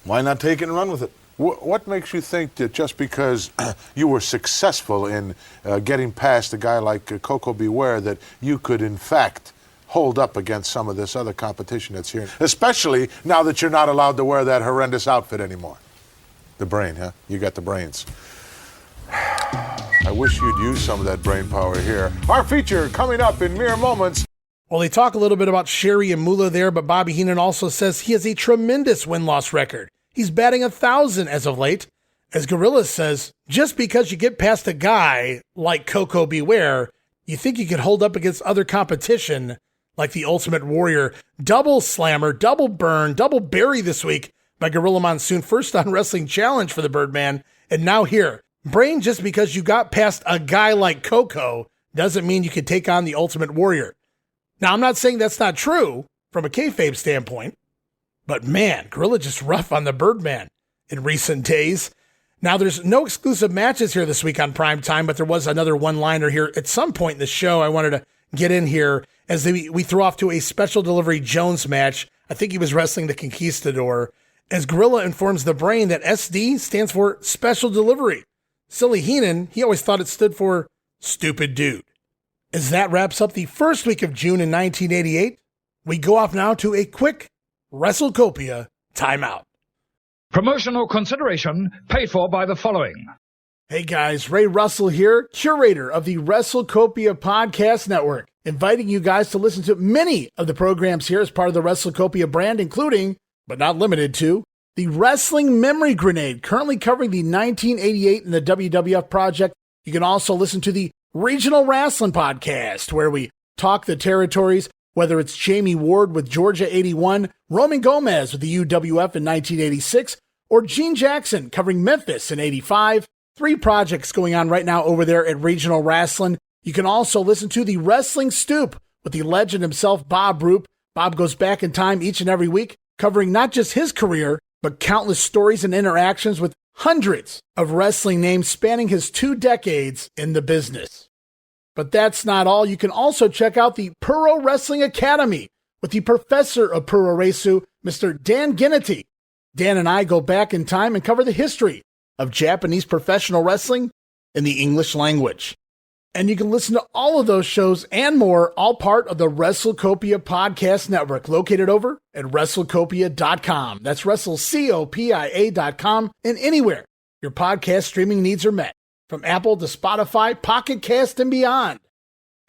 [SPEAKER 20] why not take it and run with it?
[SPEAKER 8] What makes you think that just because you were successful in getting past a guy like Coco Beware that you could, in fact, hold up against some of this other competition that's here, especially now that you're not allowed to wear that horrendous outfit anymore? The brain, huh? You got the brains. I wish you'd use some of that brain power here. Our feature coming up in mere moments.
[SPEAKER 2] Well, they talk a little bit about Sherri and Moolah there, but Bobby Heenan also says he has a tremendous win-loss record. He's batting 1,000 as of late. As Gorilla says, just because you get past a guy like Coco Beware, you think you could hold up against other competition like the Ultimate Warrior. Double slammer, double burn, double bury this week by Gorilla Monsoon. First on Wrestling Challenge for the Birdman, and now here. Brain, just because you got past a guy like Coco doesn't mean you can take on the Ultimate Warrior. Now, I'm not saying that's not true from a kayfabe standpoint, but man, Gorilla just rough on the Birdman in recent days. Now, there's no exclusive matches here this week on Primetime, but there was another one-liner here at some point in the show I wanted to get in here as we throw off to a Special Delivery Jones match. I think he was wrestling the Conquistador, as Gorilla informs the Brain that SD stands for Special Delivery. Silly Heenan, he always thought it stood for Stupid Dude. As that wraps up the first week of June in 1988, we go off now to a quick WrestleCopia timeout.
[SPEAKER 3] Promotional consideration paid for by the following.
[SPEAKER 2] Hey guys, Ray Russell here, curator of the WrestleCopia Podcast Network, inviting you guys to listen to many of the programs here as part of the WrestleCopia brand, including, but not limited to, the Wrestling Memory Grenade, currently covering the 1988 and the WWF project. You can also listen to the Regional Wrestling Podcast, where we talk the territories, whether it's Jamie Ward with Georgia 81, Roman Gomez with the UWF in 1986, or Gene Jackson covering Memphis in 85. 3 projects going on right now over there at Regional Wrestling. You can also listen to the Wrestling Stoop with the legend himself, Bob Roop. Bob goes back in time each and every week, covering not just his career, but countless stories and interactions with hundreds of wrestling names spanning his 2 decades in the business. But that's not all. You can also check out the Puro Wrestling Academy with the professor of Puro Resu, Mr. Dan Ginnity. Dan and I go back in time and cover the history of Japanese professional wrestling in the English language. And you can listen to all of those shows and more, all part of the WrestleCopia Podcast Network, located over at WrestleCopia.com. That's WrestleCopia.com, and anywhere your podcast streaming needs are met, from Apple to Spotify, Pocket Cast, and beyond.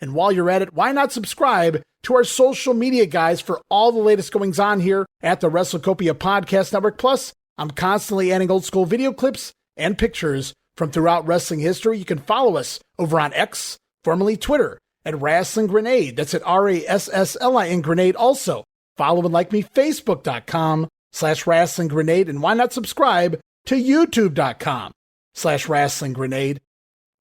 [SPEAKER 2] And while you're at it, why not subscribe to our social media guys for all the latest goings on here at the WrestleCopia Podcast Network. Plus, I'm constantly adding old school video clips and pictures from throughout wrestling history. You can follow us over on X, formerly Twitter, at Wrestling Grenade. That's at RASSLIN Grenade. Also, follow and like me, Facebook.com/Wrestling Grenade. And why not subscribe to YouTube.com/Wrestling Grenade.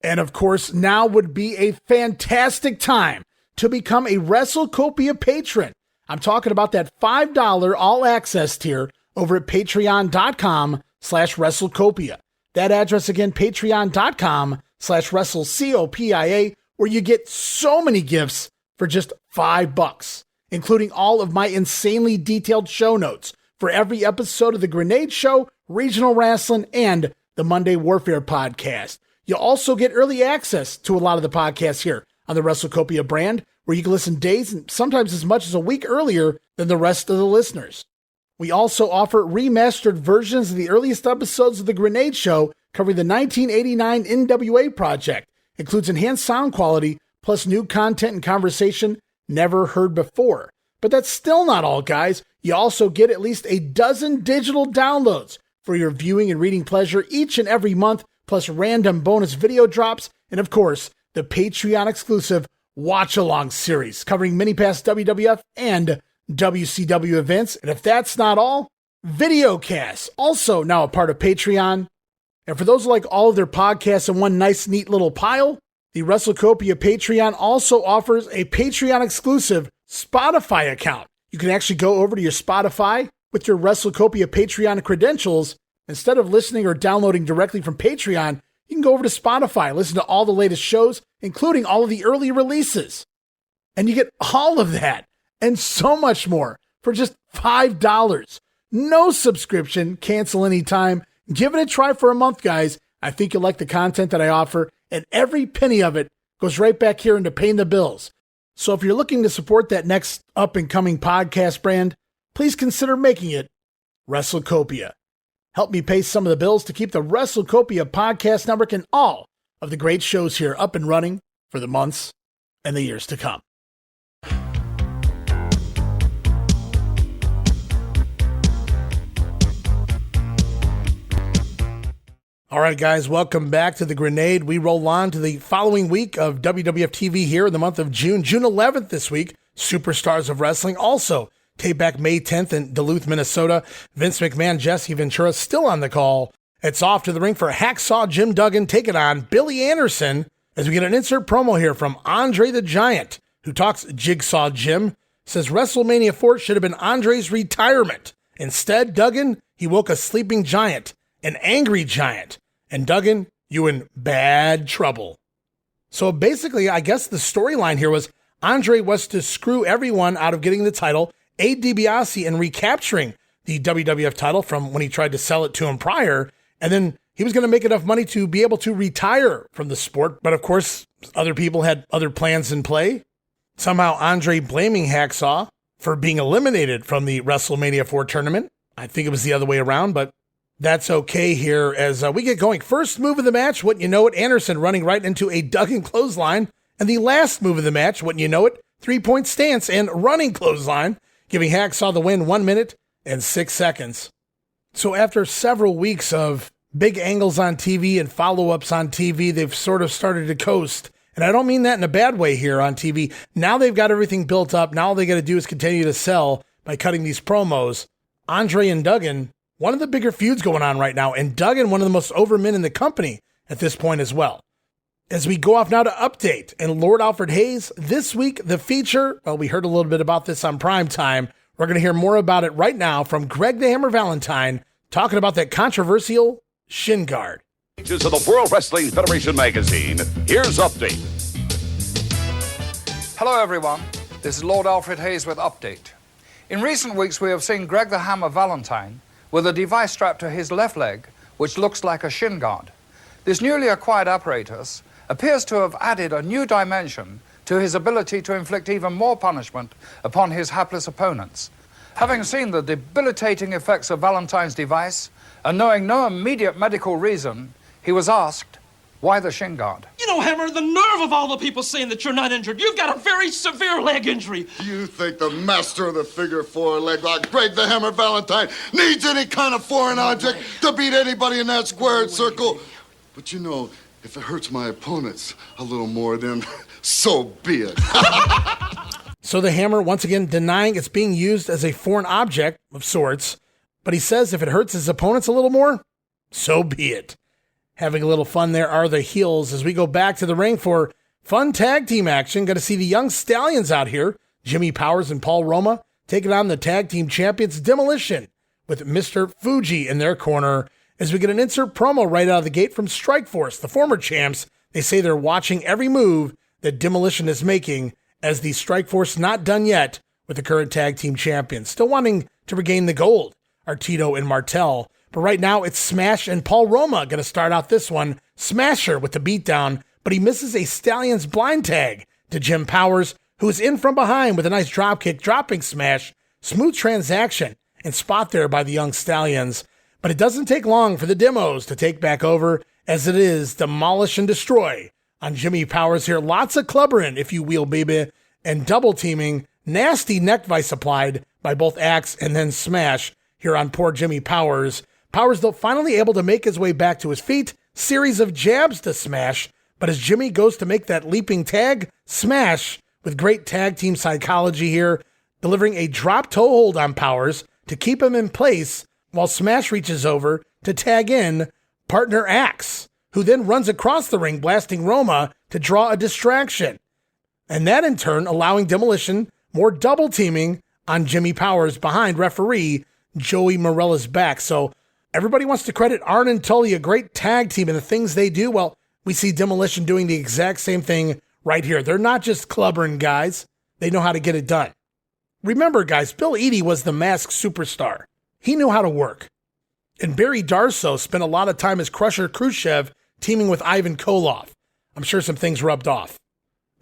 [SPEAKER 2] And of course, now would be a fantastic time to become a WrestleCopia patron. I'm talking about that $5 all access tier over at patreon.com/WrestleCopia. That address again, patreon.com/WrestleCopia, where you get so many gifts for just $5, including all of my insanely detailed show notes for every episode of The Grenade Show, Regional Wrestling, and the Monday Warfare podcast. You'll also get early access to a lot of the podcasts here on the WrestleCopia brand, where you can listen days and sometimes as much as a week earlier than the rest of the listeners. We also offer remastered versions of the earliest episodes of The Grenade Show covering the 1989 NWA project. Includes enhanced sound quality, plus new content and conversation never heard before. But that's still not all, guys. You also get at least a dozen digital downloads for your viewing and reading pleasure each and every month, plus random bonus video drops, and of course, the Patreon exclusive Watch Along series covering many past WWF and WCW events. And if that's not all, videocasts, also now a part of Patreon. And for those who like all of their podcasts in one nice, neat little pile, the WrestleCopia Patreon also offers a Patreon exclusive Spotify account. You can actually go over to your Spotify with your WrestleCopia Patreon credentials. Instead of listening or downloading directly from Patreon, you can go over to Spotify, listen to all the latest shows, including all of the early releases. And you get all of that and so much more for just $5. No subscription, cancel anytime. Give it a try for a month, guys. I think you'll like the content that I offer, and every penny of it goes right back here into paying the bills. So if you're looking to support that next up-and-coming podcast brand, please consider making it WrestleCopia. Help me pay some of the bills to keep the WrestleCopia Podcast Network and all of the great shows here up and running for the months and the years to come. All right, guys, welcome back to The Grenade. We roll on to the following week of WWF TV here in the month of June. June 11th this week, Superstars of Wrestling. Also, tape back May 10th in Duluth, Minnesota. Vince McMahon, Jesse Ventura still on the call. It's off to the ring for Hacksaw Jim Duggan taking on Billy Anderson as we get an insert promo here from Andre the Giant, who talks Jigsaw Jim, says WrestleMania 4 should have been Andre's retirement. Instead, Duggan, he woke a sleeping giant, an angry giant. And Duggan, you in bad trouble. So basically, I guess the storyline here was Andre was to screw everyone out of getting the title, aid Dibiase in recapturing the WWF title from when he tried to sell it to him prior, and then he was going to make enough money to be able to retire from the sport. But of course, other people had other plans in play. Somehow Andre blaming Hacksaw for being eliminated from the WrestleMania 4 tournament. I think it was the other way around, but that's okay here as we get going. First move of the match, wouldn't you know it, Anderson running right into a Duggan clothesline. And the last move of the match, wouldn't you know it, 3-point stance and running clothesline, giving Hacksaw the win 1 minute and 6 seconds. So after several weeks of big angles on TV and follow-ups on TV, they've sort of started to coast. And I don't mean that in a bad way here on TV. Now they've got everything built up. Now all they got to do is continue to sell by cutting these promos. Andre and Duggan, one of the bigger feuds going on right now, and Duggan, one of the most over men in the company at this point as well. As we go off now to Update and Lord Alfred Hayes, this week, the feature, well, we heard a little bit about this on Prime Time. We're going to hear more about it right now from Greg the Hammer Valentine, talking about that controversial shin guard.
[SPEAKER 15] Pages of the World Wrestling Federation magazine. Here's Update.
[SPEAKER 3] Hello, everyone. This is Lord Alfred Hayes with Update. In recent weeks, we have seen Greg the Hammer Valentine with a device strapped to his left leg, which looks like a shin guard. This newly acquired apparatus appears to have added a new dimension to his ability to inflict even more punishment upon his hapless opponents. Having seen the debilitating effects of Valentine's device, and knowing no immediate medical reason, he was asked, why the shin guard?
[SPEAKER 21] You know, Hammer, the nerve of all the people saying that you're not injured. You've got a very severe leg injury.
[SPEAKER 1] You think the master of the figure four leg lock, Greg the Hammer Valentine, needs any kind of foreign object to beat anybody in that squared circle? But you know, if it hurts my opponents a little more, then so be it.
[SPEAKER 2] So the Hammer, once again, denying it's being used as a foreign object of sorts, but he says if it hurts his opponents a little more, so be it. Having a little fun there are the heels as we go back to the ring for fun tag team action. Going to see the young Stallions out here, Jimmy Powers and Paul Roma, taking on the tag team champions Demolition with Mr. Fuji in their corner. As we get an insert promo right out of the gate from Strikeforce, the former champs, they say they're watching every move that Demolition is making as the Strikeforce not done yet with the current tag team champions. Still wanting to regain the gold, are Tito and Martel. But right now it's Smash and Paul Roma going to start out this one. Smasher with the beatdown, but he misses a Stallions blind tag to Jim Powers, who is in from behind with a nice drop kick, dropping Smash. Smooth transaction and spot there by the young Stallions. But it doesn't take long for the demos to take back over, as it is demolish and destroy on Jimmy Powers here. Lots of clubbering, if you will, baby, and double teaming. Nasty neck vice applied by both Axe and then Smash here on poor Jimmy Powers. Powers, though, finally able to make his way back to his feet. Series of jabs to Smash, but as Jimmy goes to make that leaping tag, Smash, with great tag team psychology here, delivering a drop toe hold on Powers to keep him in place while Smash reaches over to tag in partner Axe, who then runs across the ring, blasting Roma to draw a distraction. And that in turn allowing Demolition more double teaming on Jimmy Powers behind referee Joey Morella's back. So everybody wants to credit Arn and Tully, a great tag team, and the things they do. Well, we see Demolition doing the exact same thing right here. They're not just clubbering guys. They know how to get it done. Remember, guys, Bill Eadie was the masked superstar. He knew how to work. And Barry Darsow spent a lot of time as Crusher Khrushchev teaming with Ivan Koloff. I'm sure some things rubbed off.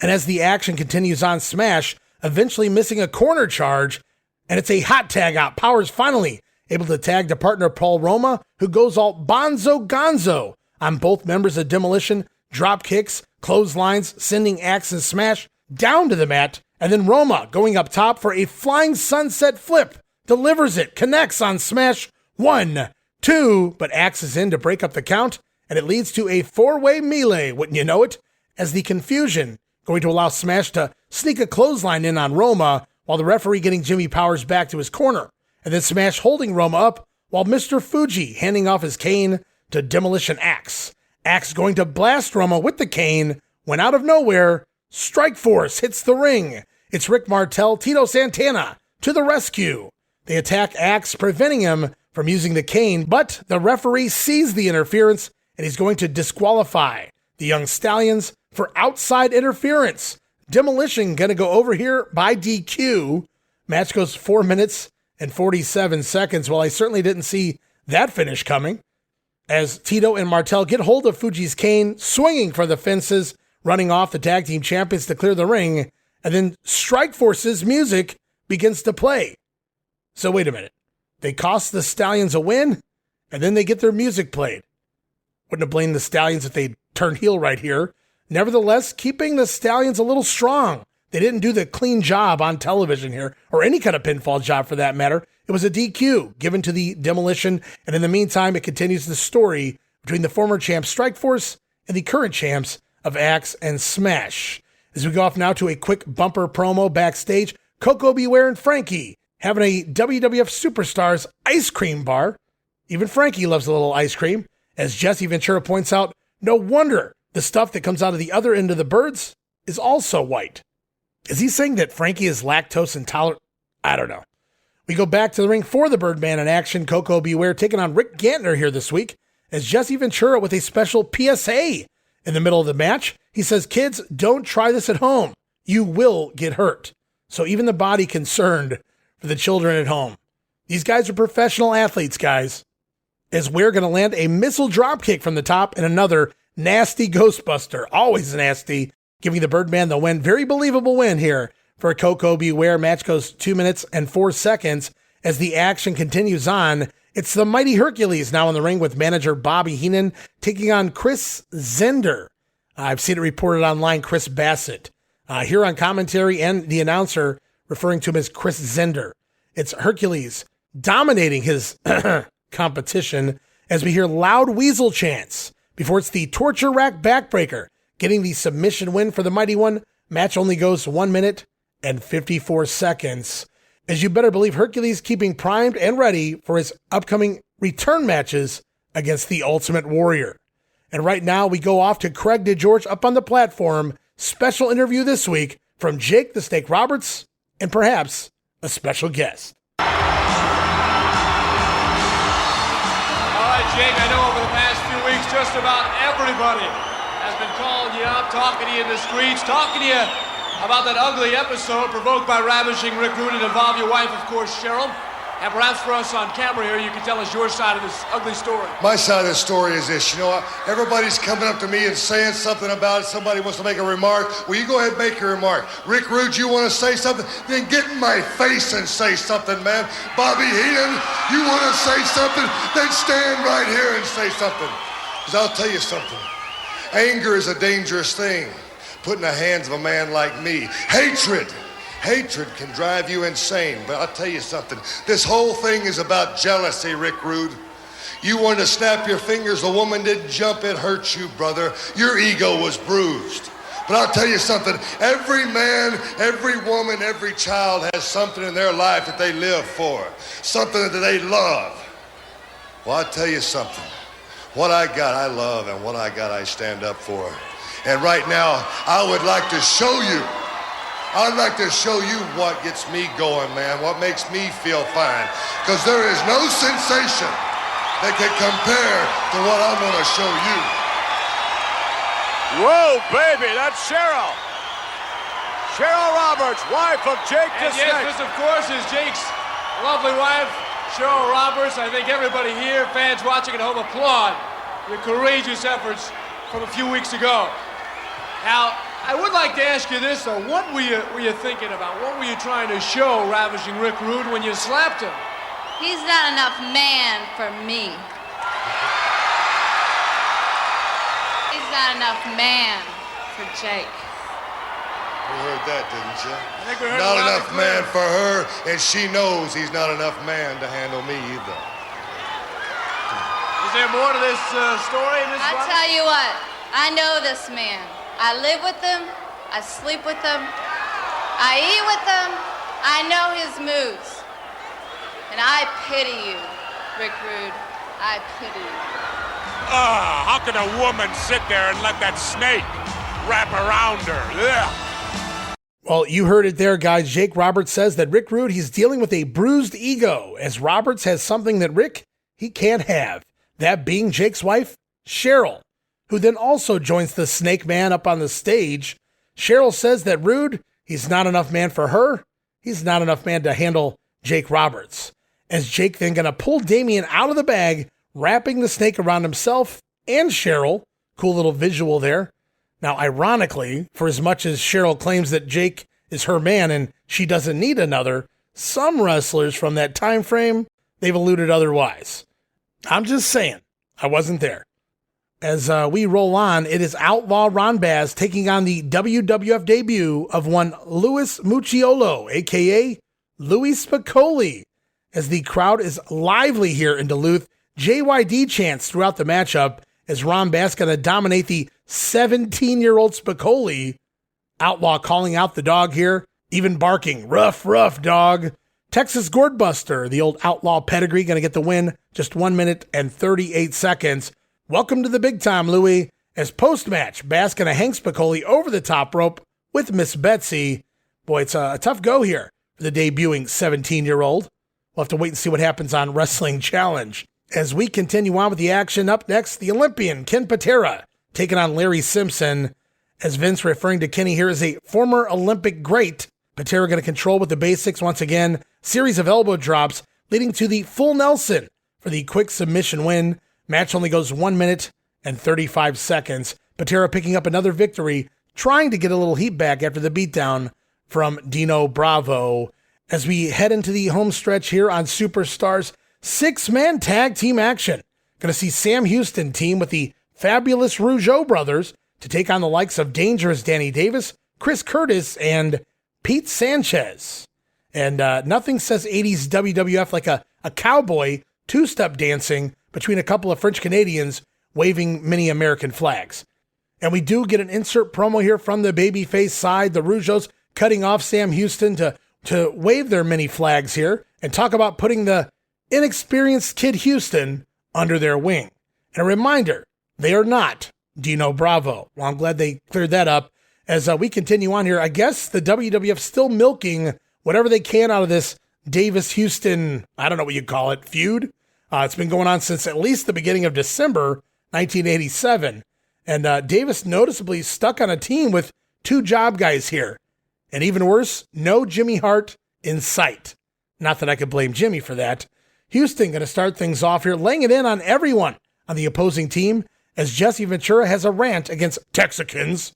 [SPEAKER 2] And as the action continues on, Smash eventually missing a corner charge, and it's a hot tag out. Powers finally able to tag to partner Paul Roma, who goes all bonzo gonzo on both members of Demolition, drop kicks, clotheslines, sending Axe and Smash down to the mat, and then Roma going up top for a flying sunset flip, delivers it, connects on Smash, 1, 2, but Axe is in to break up the count, and it leads to a four-way melee, wouldn't you know it, as the confusion going to allow Smash to sneak a clothesline in on Roma, while the referee getting Jimmy Powers back to his corner, and then Smash holding Roma up, while Mr. Fuji handing off his cane to Demolition Axe. Axe going to blast Roma with the cane, when out of nowhere, Strike Force hits the ring. It's Rick Martel, Tito Santana to the rescue. They attack Axe, preventing him from using the cane, but the referee sees the interference, and he's going to disqualify the young Stallions for outside interference. Demolition going to go over here by DQ. Match goes 4 minutes and 47 seconds. Well, I certainly didn't see that finish coming, as Tito and Martel get hold of Fuji's cane, swinging for the fences, running off the tag team champions to clear the ring, and then Strike Force's music begins to play. So wait a minute. They cost the Stallions a win, and then they get their music played. Wouldn't have blamed the Stallions if they turned heel right here. Nevertheless, keeping the Stallions a little strong. They didn't do the clean job on television here, or any kind of pinfall job for that matter. It was a DQ given to the Demolition, and in the meantime, it continues the story between the former champs Strike Force and the current champs of Axe and Smash. As we go off now to a quick bumper promo backstage, Coco Beware and Frankie having a WWF Superstars ice cream bar. Even Frankie loves a little ice cream. As Jesse Ventura points out, no wonder the stuff that comes out of the other end of the birds is also white. Is he saying that Frankie is lactose intolerant? I don't know. We go back to the ring for the Birdman in action. Coco Beware taking on Rick Gantner here this week, as Jesse Ventura with a special PSA in the middle of the match. He says, kids, don't try this at home. You will get hurt. So even the body concerned for the children at home. These guys are professional athletes, guys. As we're going to land a missile drop kick from the top and another nasty Ghostbuster. Always nasty. Giving the Birdman the win. Very believable win here for Coco Beware. Match goes 2 minutes and 4 seconds as the action continues on. It's the Mighty Hercules now in the ring with manager Bobby Heenan taking on Chris Zender. I've seen it reported online, Chris Bassett. Here on commentary and the announcer referring to him as Chris Zender. It's Hercules dominating his competition as we hear loud weasel chants before it's the torture rack backbreaker getting the submission win for the Mighty One. Match only goes 1 minute and 54 seconds. As you better believe, Hercules keeping primed and ready for his upcoming return matches against the Ultimate Warrior. And right now we go off to Craig DeGeorge up on the platform. Special interview this week from Jake the Snake Roberts and perhaps a special guest.
[SPEAKER 9] All right, Jake, I know over the past few weeks just about everybody has been calling you up, talking to you in the streets, talking to you about that ugly episode provoked by ravishing Rick Rude and involve your wife, of course, Cheryl. And perhaps for us on camera here, you can tell us your side of this ugly story.
[SPEAKER 1] My side of the story is this, everybody's coming up to me and saying something about it. Somebody wants to make a remark. Well, you go ahead and make your remark. Rick Rude, you want to say something? Then get in my face and say something, man. Bobby Heenan, you want to say something? Then stand right here and say something. Because I'll tell you something. Anger is a dangerous thing. Put in the hands of a man like me. Hatred can drive you insane, but I'll tell you something. This whole thing is about jealousy, Rick Rude. You wanted to snap your fingers, the woman didn't jump, it hurt you, brother. Your ego was bruised. But I'll tell you something, every man, every woman, every child has something in their life that they live for, something that they love. Well, I'll tell you something. What I got, I love, and what I got, I stand up for. And right now, I would like to show you what gets me going, man, what makes me feel fine. Because there is no sensation that can compare to what I'm going to show you.
[SPEAKER 11] Whoa, baby, that's Cheryl. Cheryl Roberts, wife of Jake the Snake.
[SPEAKER 9] Yes, this, of course, is Jake's lovely wife, Cheryl Roberts. I think everybody here, fans watching at home, applaud your courageous efforts from a few weeks ago. Now, I would like to ask you this, though. What were you thinking about? What were you trying to show Ravishing Rick Rude when you slapped him?
[SPEAKER 4] He's not enough man for me. He's not enough man for Jake.
[SPEAKER 1] You heard that, didn't you?
[SPEAKER 9] I think we heard
[SPEAKER 1] not
[SPEAKER 9] it loud
[SPEAKER 1] enough
[SPEAKER 9] and clear.
[SPEAKER 1] man for her, and she knows he's not enough man to handle me either.
[SPEAKER 9] Is there more to this story, Miss
[SPEAKER 4] I
[SPEAKER 9] Roberts?
[SPEAKER 4] tell you what, I know this man. I live with him, I sleep with him, I eat with him, I know his moods. And I pity you, Rick Rude. I pity you.
[SPEAKER 17] How can a woman sit there and let that snake wrap around her? Ugh.
[SPEAKER 2] Well, you heard it there, guys. Jake Roberts says that Rick Rude, he's dealing with a bruised ego, as Roberts has something that Rick, he can't have. That being Jake's wife, Cheryl, who then also joins the Snake Man up on the stage. Cheryl says that Rude, he's not enough man for her. He's not enough man to handle Jake Roberts. As Jake then going to pull Damien out of the bag, wrapping the snake around himself and Cheryl. Cool little visual there. Now, ironically, for as much as Cheryl claims that Jake is her man and she doesn't need another, some wrestlers from that time frame, they've alluded otherwise. I'm just saying, I wasn't there. As we roll on, it is Outlaw Ron Bass taking on the WWF debut of one Louis Mucciolo, a.k.a. Louie Spicolli. As the crowd is lively here in Duluth, JYD chants throughout the matchup as Ron Bass going to dominate the 17-year-old Spicolli. Outlaw calling out the dog here, even barking, rough, rough dog. Texas Gourdbuster, the old Outlaw pedigree, going to get the win, just 1 minute and 38 seconds. Welcome to the big time, Louie. As post-match, Bass going to hang Spicolli over the top rope with Miss Betsy. Boy, it's a tough go here for the debuting 17-year-old. We'll have to wait and see what happens on Wrestling Challenge. As we continue on with the action, up next, the Olympian Ken Patera taking on Larry Simpson. As Vince referring to Kenny here as a former Olympic great. Patera going to control with the basics once again. Series of elbow drops leading to the full Nelson for the quick submission win. Match only goes 1 minute and 35 seconds. Patera picking up another victory, trying to get a little heat back after the beatdown from Dino Bravo. As we head into the home stretch here on Superstars, 6-man tag team action. Going to see Sam Houston team with the fabulous Rougeau Brothers to take on the likes of Dangerous Danny Davis, Chris Curtis, and Pete Sanchez. And nothing says 80s WWF like a cowboy two-step dancing between a couple of French Canadians waving mini American flags. And we do get an insert promo here from the babyface side. The Rougeaus cutting off Sam Houston to wave their mini flags here and talk about putting the inexperienced Kid Houston under their wing. And a reminder, they are not Dino Bravo. Well, I'm glad they cleared that up. As we continue on here, I guess the WWF still milking whatever they can out of this Davis-Houston, I don't know what you call it, feud. It's been going on since at least the beginning of December 1987. And Davis noticeably stuck on a team with 2 job guys here. And even worse, no Jimmy Hart in sight. Not that I could blame Jimmy for that. Houston going to start things off here, laying it in on everyone on the opposing team as Jesse Ventura has a rant against Texicans.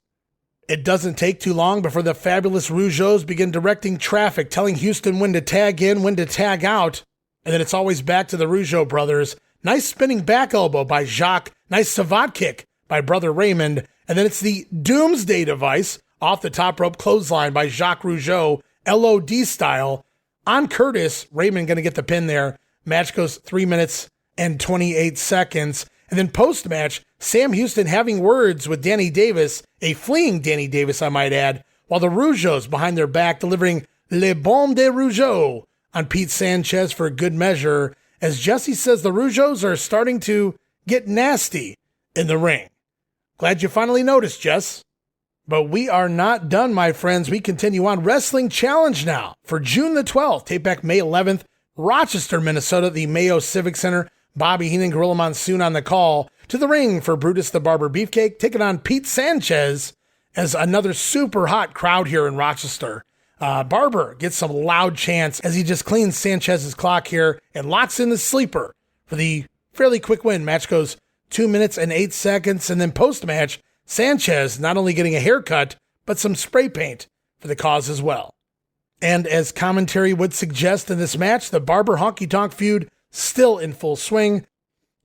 [SPEAKER 2] It doesn't take too long before the fabulous Rougeaus begin directing traffic, telling Houston when to tag in, when to tag out. And then it's always back to the Rougeau brothers. Nice spinning back elbow by Jacques. Nice savate kick by Brother Raymond. And then it's the Doomsday Device off the top rope clothesline by Jacques Rougeau, LOD style. On Curtis, Raymond going to get the pin there. Match goes 3 minutes and 28 seconds. And then post-match, Sam Houston having words with Danny Davis, a fleeing Danny Davis, I might add, while the Rougeaus behind their back delivering Le Bon de Rougeau on Pete Sanchez for good measure, as Jesse says the Rougeaus are starting to get nasty in the ring. Glad you finally noticed, Jess. But we are not done, my friends. We continue on. Wrestling Challenge now for June the 12th. Tape back May 11th. Rochester, Minnesota, the Mayo Civic Center. Bobby Heenan, Gorilla Monsoon on the call. To the ring for Brutus the Barber Beefcake, taking on Pete Sanchez as another super hot crowd here in Rochester. Barber gets some loud chants as he just cleans Sanchez's clock here and locks in the sleeper for the fairly quick win. Match goes 2 minutes and 8 seconds. And then post-match, Sanchez not only getting a haircut, but some spray paint for the cause as well. And as commentary would suggest in this match, the Barber Honky Tonk feud still in full swing.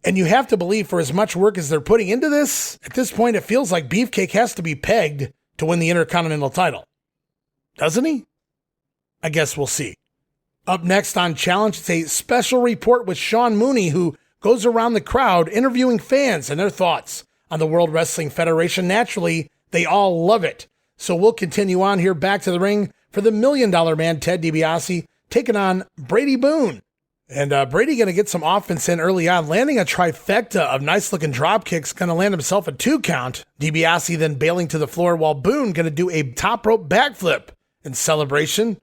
[SPEAKER 2] And you have to believe for as much work as they're putting into this, at this point it feels like Beefcake has to be pegged to win the Intercontinental title. Doesn't he? I guess we'll see. Up next on Challenge, it's a special report with Sean Mooney, who goes around the crowd interviewing fans and their thoughts on the World Wrestling Federation. Naturally, they all love it. So we'll continue on here back to the ring for the $1 Million Man, Ted DiBiase, taking on Brady Boone. And Brady going to get some offense in early on, landing a trifecta of nice-looking drop kicks, going to land himself a 2 count. DiBiase then bailing to the floor, while Boone going to do a top rope backflip in celebration.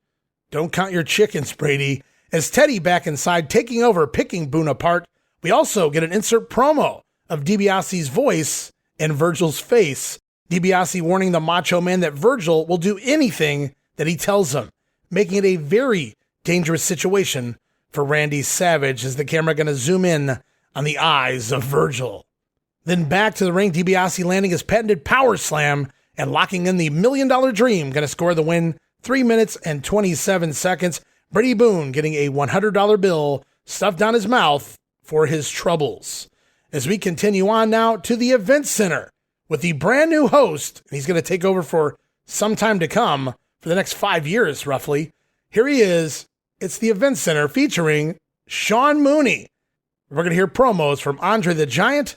[SPEAKER 2] Don't count your chickens, Brady. As Teddy back inside, taking over, picking Boone apart. We also get an insert promo of DiBiase's voice and Virgil's face. DiBiase warning the Macho Man that Virgil will do anything that he tells him, making it a very dangerous situation for Randy Savage, as the camera going to zoom in on the eyes of Virgil. Then back to the ring, DiBiase landing his patented power slam and locking in the $1 Million Dream, going to score the win, 3 minutes and 27 seconds. Brady Boone getting a $100 bill stuffed down his mouth for his troubles. As we continue on now to the Event Center with the brand new host, and he's going to take over for some time to come, for the next 5 years roughly. Here he is. It's the Event Center featuring Sean Mooney. We're going to hear promos from Andre the Giant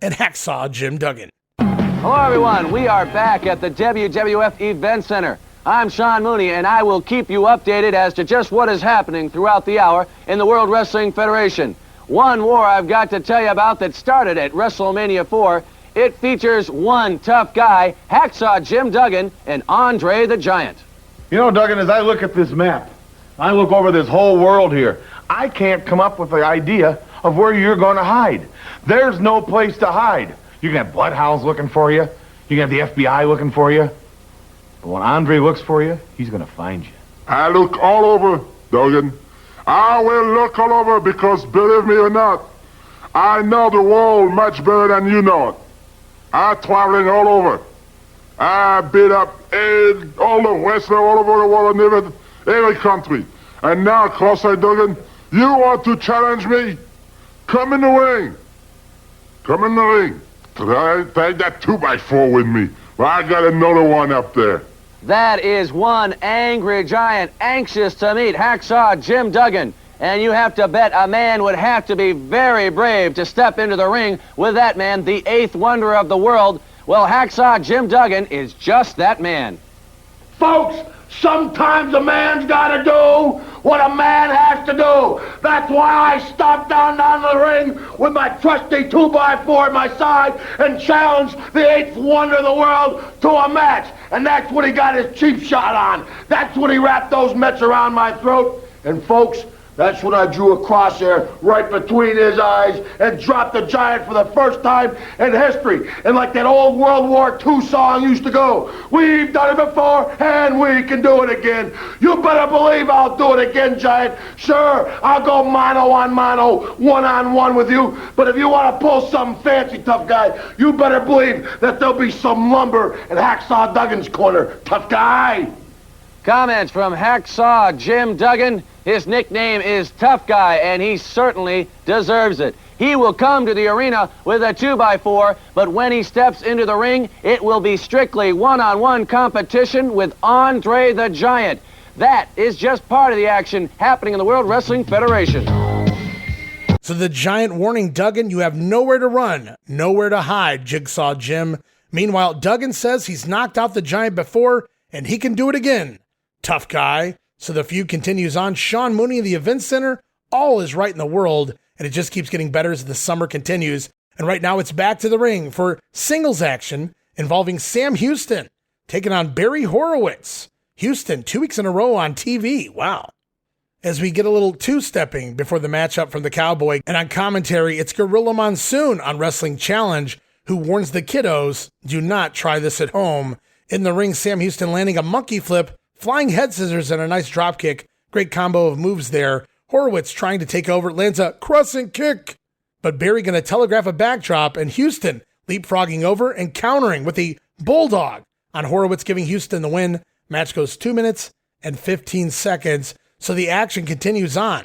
[SPEAKER 2] and Hacksaw Jim Duggan.
[SPEAKER 13] Hello, everyone. We are back at the WWF Event Center. I'm Sean Mooney, and I will keep you updated as to just what is happening throughout the hour in the World Wrestling Federation. One war I've got to tell you about that started at WrestleMania 4. It features one tough guy, Hacksaw Jim Duggan, and Andre the Giant.
[SPEAKER 17] You know, Duggan, as I look at this map, I look over this whole world here, I can't come up with the idea of where you're going to hide. There's no place to hide. You can have bloodhounds looking for you. You can have the FBI looking for you. But when Andre looks for you, he's going to find you.
[SPEAKER 1] I look all over, Duggan. I will look all over because, believe me or not, I know the world much better than you know it. I'm traveling all over. I beat up all the wrestlers all over the world in every country. And now, Closer Duggan, you want to challenge me? Come in the ring. Come in the ring. Take that 2x4 with me. Well, I got another one up there.
[SPEAKER 13] That is one angry giant anxious to meet Hacksaw Jim Duggan. And you have to bet a man would have to be very brave to step into the ring with that man, the 8th wonder of the world. Well, Hacksaw Jim Duggan is just that man.
[SPEAKER 18] Folks, sometimes a man's got to do what a man has to do. That's why I stopped down the ring with my trusty 2x4 at my side and challenged the 8th wonder of the world to a match. And that's what he got his cheap shot on. That's what he wrapped those mitts around my throat. And folks,
[SPEAKER 5] That's when I drew a crosshair right between his eyes and dropped the giant for the first time in history. And like that old World War II song used to go, we've done it before and we can do it again. You better believe I'll do it again, giant. Sure, I'll go mano on mano, one-on-one with you. But if you want to pull something fancy, tough guy, you better believe that there'll be some lumber in Hacksaw Duggan's corner, tough guy.
[SPEAKER 13] Comments from Hacksaw Jim Duggan. His nickname is Tough Guy, and he certainly deserves it. He will come to the arena with a 2x4, but when he steps into the ring, it will be strictly one-on-one competition with Andre the Giant. That is just part of the action happening in the World Wrestling Federation.
[SPEAKER 2] So the Giant warning Duggan, you have nowhere to run, nowhere to hide, Jigsaw Jim. Meanwhile, Duggan says he's knocked out the Giant before, and he can do it again. Tough Guy. So the feud continues on. Sean Mooney in the Event Center. All is right in the world, and it just keeps getting better as the summer continues. And right now it's back to the ring for singles action involving Sam Houston taking on Barry Horowitz. Houston, 2 weeks in a row on TV. Wow. As we get a little two-stepping before the matchup from the Cowboy. And on commentary, it's Gorilla Monsoon on Wrestling Challenge, who warns the kiddos, do not try this at home. In the ring, Sam Houston landing a monkey flip, flying head scissors, and a nice drop kick. Great combo of moves there. Horowitz trying to take over, lands a crescent kick. But Barry going to telegraph a backdrop, and Houston leapfrogging over and countering with a bulldog on Horowitz, giving Houston the win. Match goes 2 minutes and 15 seconds, so the action continues on.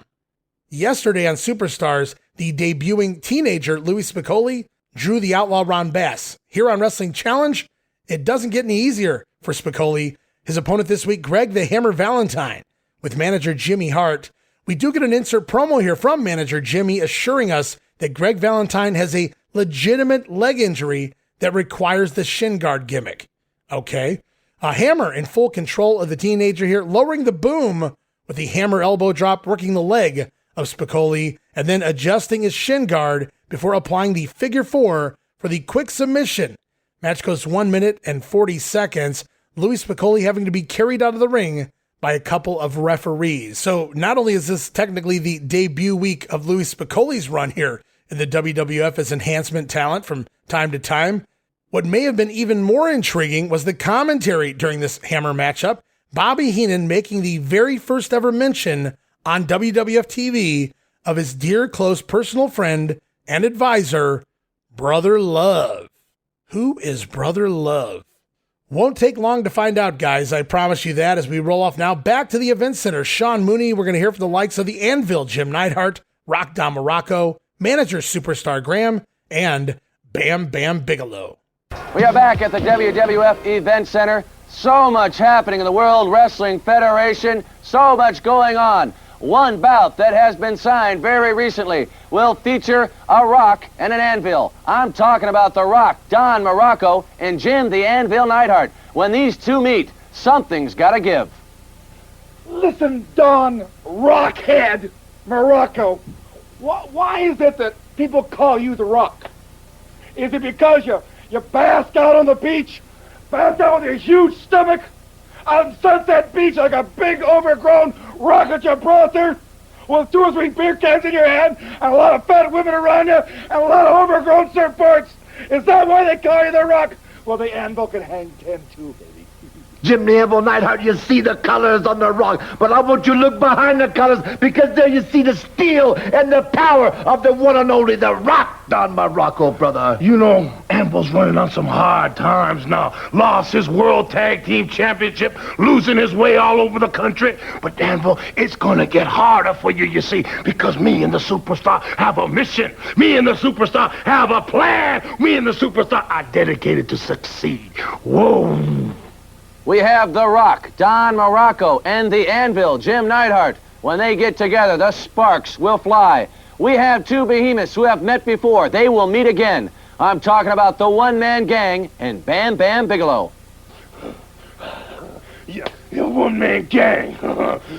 [SPEAKER 2] Yesterday on Superstars, the debuting teenager Louie Spicolli drew the outlaw Ron Bass. Here on Wrestling Challenge, it doesn't get any easier for Spicolli. His opponent this week, Greg the Hammer Valentine, with manager Jimmy Hart. We do get an insert promo here from manager Jimmy assuring us that Greg Valentine has a legitimate leg injury that requires the shin guard gimmick. Okay. A Hammer in full control of the teenager here, lowering the boom with the Hammer elbow drop, working the leg of Spicolli, and then adjusting his shin guard before applying the figure four for the quick submission. Match goes 1 minute and 40 seconds. Louie Spicolli having to be carried out of the ring by a couple of referees. So not only is this technically the debut week of Louie Spicolli's run here in the WWF as enhancement talent from time to time, what may have been even more intriguing was the commentary during this Hammer matchup. Bobby Heenan making the very first ever mention on WWF TV of his dear close personal friend and advisor, Brother Love. Who is Brother Love? Won't take long to find out, guys. I promise you that. As we roll off now, back to the Event Center. Sean Mooney, we're going to hear from the likes of the Anvil, Jim Neidhart, Rock Don Morocco, manager Superstar Graham, and Bam Bam Bigelow.
[SPEAKER 13] We are back at the WWF Event Center. So much happening in the World Wrestling Federation. So much going on. One bout that has been signed very recently will feature a Rock and an Anvil. I'm talking about the Rock, Don Morocco, and Jim the Anvil Neidhart. When these two meet, something's got to give.
[SPEAKER 7] Listen, Don Rockhead Morocco, why is it that people call you the Rock? Is it because you bask out on the beach, bask out with your huge stomach, on Sunset Beach like a big overgrown rock of Gibraltar, with 2 or 3 beer cans in your hand, and a lot of fat women around you, and a lot of overgrown surfboards? Is that why they call you the Rock? Well, the Anvil can hang 10 too, baby.
[SPEAKER 5] Jim the Anvil Neidhart, you see the colors on the Rock, but I want you to look behind the colors, because there you see the steel and the power of the one and only the Rock, Don Morocco, brother.
[SPEAKER 17] You know, Anvil's running on some hard times now. Lost his World Tag Team Championship, losing his way all over the country. But Anvil, it's gonna get harder for you, you see, because me and the Superstar have a mission. Me and the Superstar have a plan. Me and the Superstar are dedicated to succeed. Whoa.
[SPEAKER 13] We have the Rock, Don Morocco, and the Anvil, Jim Neidhart. When they get together, the sparks will fly. We have two behemoths who have met before. They will meet again. I'm talking about the one-man gang and Bam Bam Bigelow.
[SPEAKER 17] Yeah, one-man gang.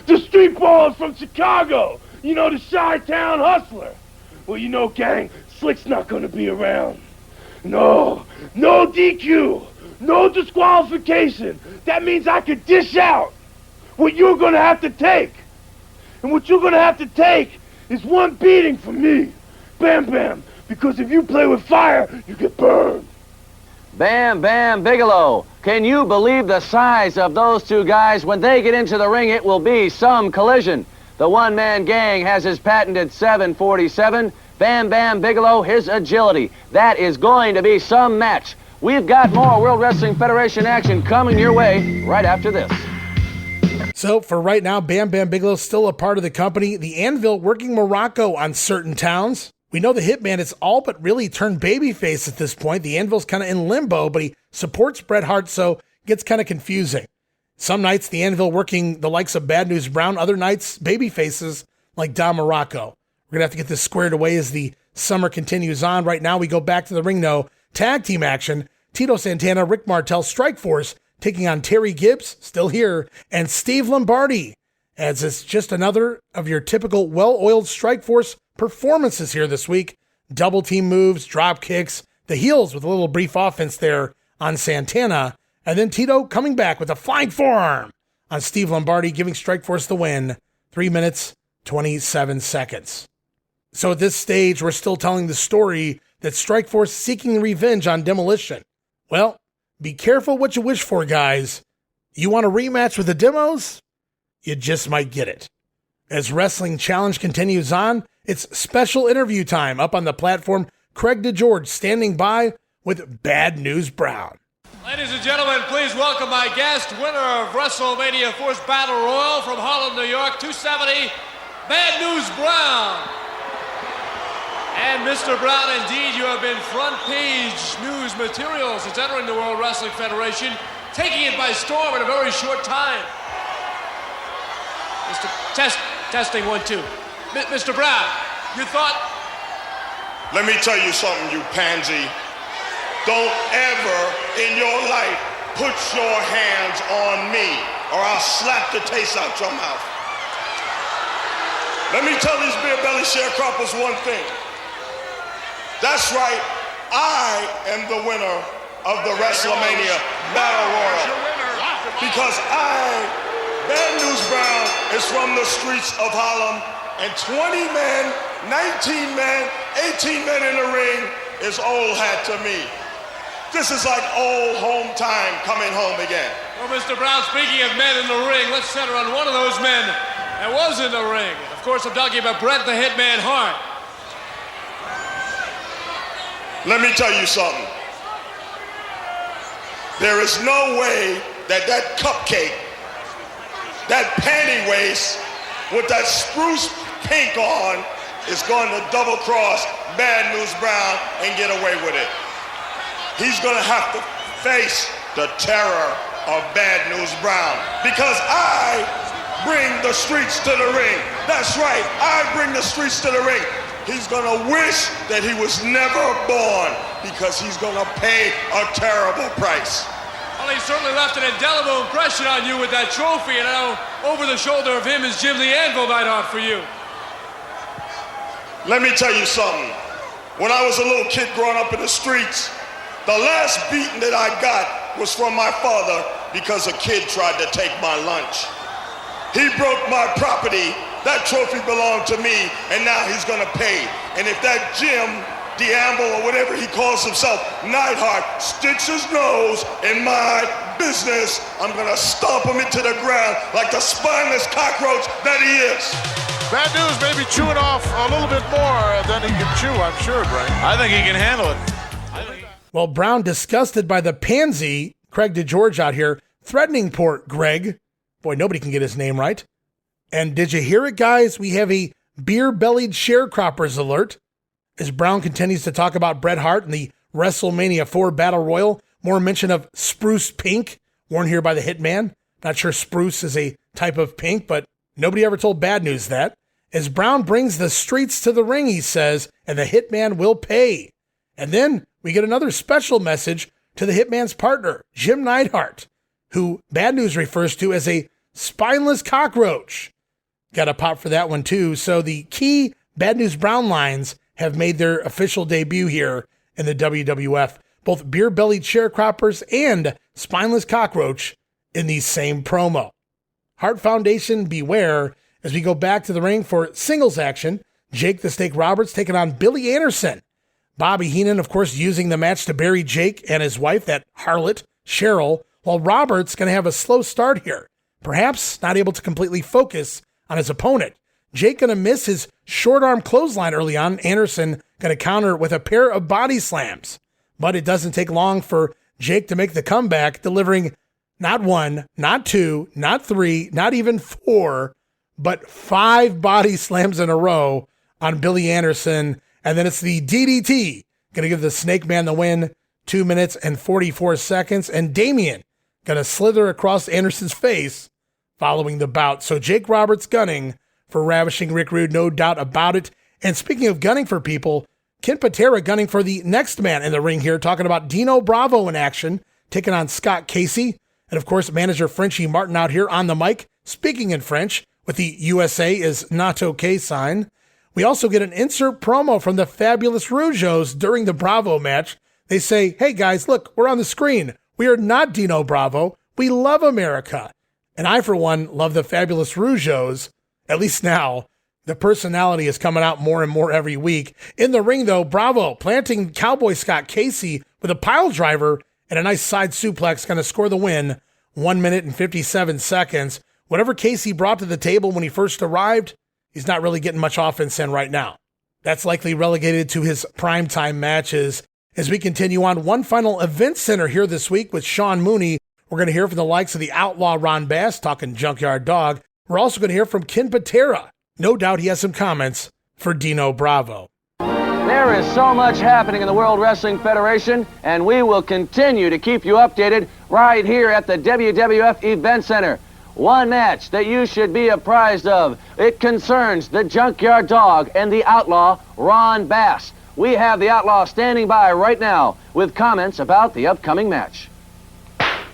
[SPEAKER 17] The street ballers from Chicago. You know, the Chi-Town hustler. Well, you know, gang, Slick's not gonna be around. No DQ. No disqualification. That means I could dish out what you're gonna have to take.
[SPEAKER 7] And what you're gonna have to take is one beating from me. Bam Bam. Because if you play with fire, you get burned.
[SPEAKER 13] Bam Bam Bigelow. Can you believe the size of those two guys? When they get into the ring, it will be some collision. The one-man gang has his patented 747. Bam Bam Bigelow, his agility. That is going to be some match. We've got more World Wrestling Federation action coming your way right after this.
[SPEAKER 2] So for right now, Bam Bam Bigelow's still a part of the company. The Anvil working Morocco on certain towns. We know the Hitman is all but really turned babyface at this point. The Anvil's kind of in limbo, but he supports Bret Hart, so it gets kind of confusing. Some nights, the Anvil working the likes of Bad News Brown. Other nights, babyfaces like Don Morocco. We're going to have to get this squared away as the summer continues on. Right now, we go back to the ring, though. Tag team action. Tito Santana, Rick Martel, Strikeforce taking on Terry Gibbs, still here, and Steve Lombardi, as it's just another of your typical well-oiled Strikeforce performances here this week. Double team moves, drop kicks, the heels with a little brief offense there on Santana, and then Tito coming back with a flying forearm on Steve Lombardi, giving Strikeforce the win. 3 minutes, 27 seconds. So at this stage, we're still telling the story that Strikeforce seeking revenge on Demolition. Well, be careful what you wish for, guys. You want a rematch with the Demos? You just might get it. As Wrestling Challenge continues on, it's special interview time up on the platform. Craig DeGeorge standing by with Bad News Brown.
[SPEAKER 9] Ladies and gentlemen, please welcome my guest, winner of WrestleMania 4's Battle Royal from Harlem, New York, 270, Bad News Brown. And Mr. Brown, indeed, you have been front page news material since entering the World Wrestling Federation, taking it by storm in a very short time. Testing 1, 2. Mr. Brown, you thought...
[SPEAKER 5] Let me tell you something, you pansy. Don't ever in your life put your hands on me, or I'll slap the taste out your mouth. Let me tell these beer belly sharecroppers one thing. That's right, I am the winner of the WrestleMania Battle Royal. Because Bad News Brown, is from the streets of Harlem, and 20 men, 19 men, 18 men in the ring is old hat to me. This is like old home time coming home again.
[SPEAKER 9] Well, Mr. Brown, speaking of men in the ring, let's center on one of those men that was in the ring. Of course, I'm talking about Bret the Hitman Hart.
[SPEAKER 5] Let me tell you something. There is no way that cupcake, that panty waist with that spruce pink on is going to double cross Bad News Brown and get away with it. He's going to have to face the terror of Bad News Brown because I bring the streets to the ring. That's right, I bring the streets to the ring. He's gonna wish that he was never born because he's gonna pay a terrible price.
[SPEAKER 9] Well, he certainly left an indelible impression on you with that trophy, and now over the shoulder of him is Jim the Anvil Neidhart for you.
[SPEAKER 5] Let me tell you something. When I was a little kid growing up in the streets, the last beating that I got was from my father because a kid tried to take my lunch. He broke my property. That trophy belonged to me, and now he's gonna pay. And if that Jim DeAnvil or whatever he calls himself, Neidhart, sticks his nose in my business, I'm gonna stomp him into the ground like the spineless cockroach that he is.
[SPEAKER 8] Bad News may be chewing off a little bit more than he can chew, I'm sure, Frank.
[SPEAKER 11] I think he can handle it.
[SPEAKER 2] Well, Brown, disgusted by the pansy, Craig DeGeorge out here, threatening poor Greg. Boy, nobody can get his name right. And did you hear it, guys? We have a beer-bellied sharecroppers alert. As Brown continues to talk about Bret Hart and the WrestleMania 4 Battle Royal, more mention of spruce pink, worn here by the Hitman. Not sure spruce is a type of pink, but nobody ever told Bad News that. As Brown brings the streets to the ring, he says, and the Hitman will pay. And then we get another special message to the Hitman's partner, Jim Neidhart, who Bad News refers to as a spineless cockroach. Got a pop for that one, too. So the key Bad News Brown lines have made their official debut here in the WWF. Both beer-bellied sharecroppers and spineless cockroach in the same promo. Hart Foundation, beware, as we go back to the ring for singles action. Jake the Snake Roberts taking on Billy Anderson. Bobby Heenan, of course, using the match to bury Jake and his wife, that harlot, Cheryl, while Roberts going to have a slow start here. Perhaps not able to completely focus on his opponent. Jake going to miss his short arm clothesline early on. Anderson going to counter with a pair of body slams. But it doesn't take long for Jake to make the comeback, delivering not one, not two, not three, not even four, but 5 body slams in a row on Billy Anderson. And then it's the DDT. Going to give the Snake Man the win, 2 minutes and 44 seconds. And Damien going to slither across Anderson's face following the bout. So Jake Roberts gunning for Ravishing Rick Rude, no doubt about it. And speaking of gunning for people, Ken Patera gunning for the next man in the ring here, talking about Dino Bravo in action, taking on Scott Casey. And of course, manager Frenchie Martin out here on the mic, speaking in French with the USA is not okay sign. We also get an insert promo from the fabulous Rougeaus during the Bravo match. They say, hey guys, look, we're on the screen. We are not Dino Bravo. We love America. And I, for one, love the fabulous Rougeaus, at least now. The personality is coming out more and more every week. In the ring, though, Bravo planting Cowboy Scott Casey with a pile driver and a nice side suplex, going to score the win, 1 minute and 57 seconds. Whatever Casey brought to the table when he first arrived, he's not really getting much offense in right now. That's likely relegated to his primetime matches. As we continue on, one final event center here this week with Sean Mooney. We're going to hear from the likes of the Outlaw Ron Bass talking Junkyard Dog. We're also going to hear from Ken Patera. No doubt he has some comments for Dino Bravo.
[SPEAKER 13] There is so much happening in the World Wrestling Federation, and we will continue to keep you updated right here at the WWF Event Center. One match that you should be apprised of. It concerns the Junkyard Dog and the Outlaw Ron Bass. We have the Outlaw standing by right now with comments about the upcoming match.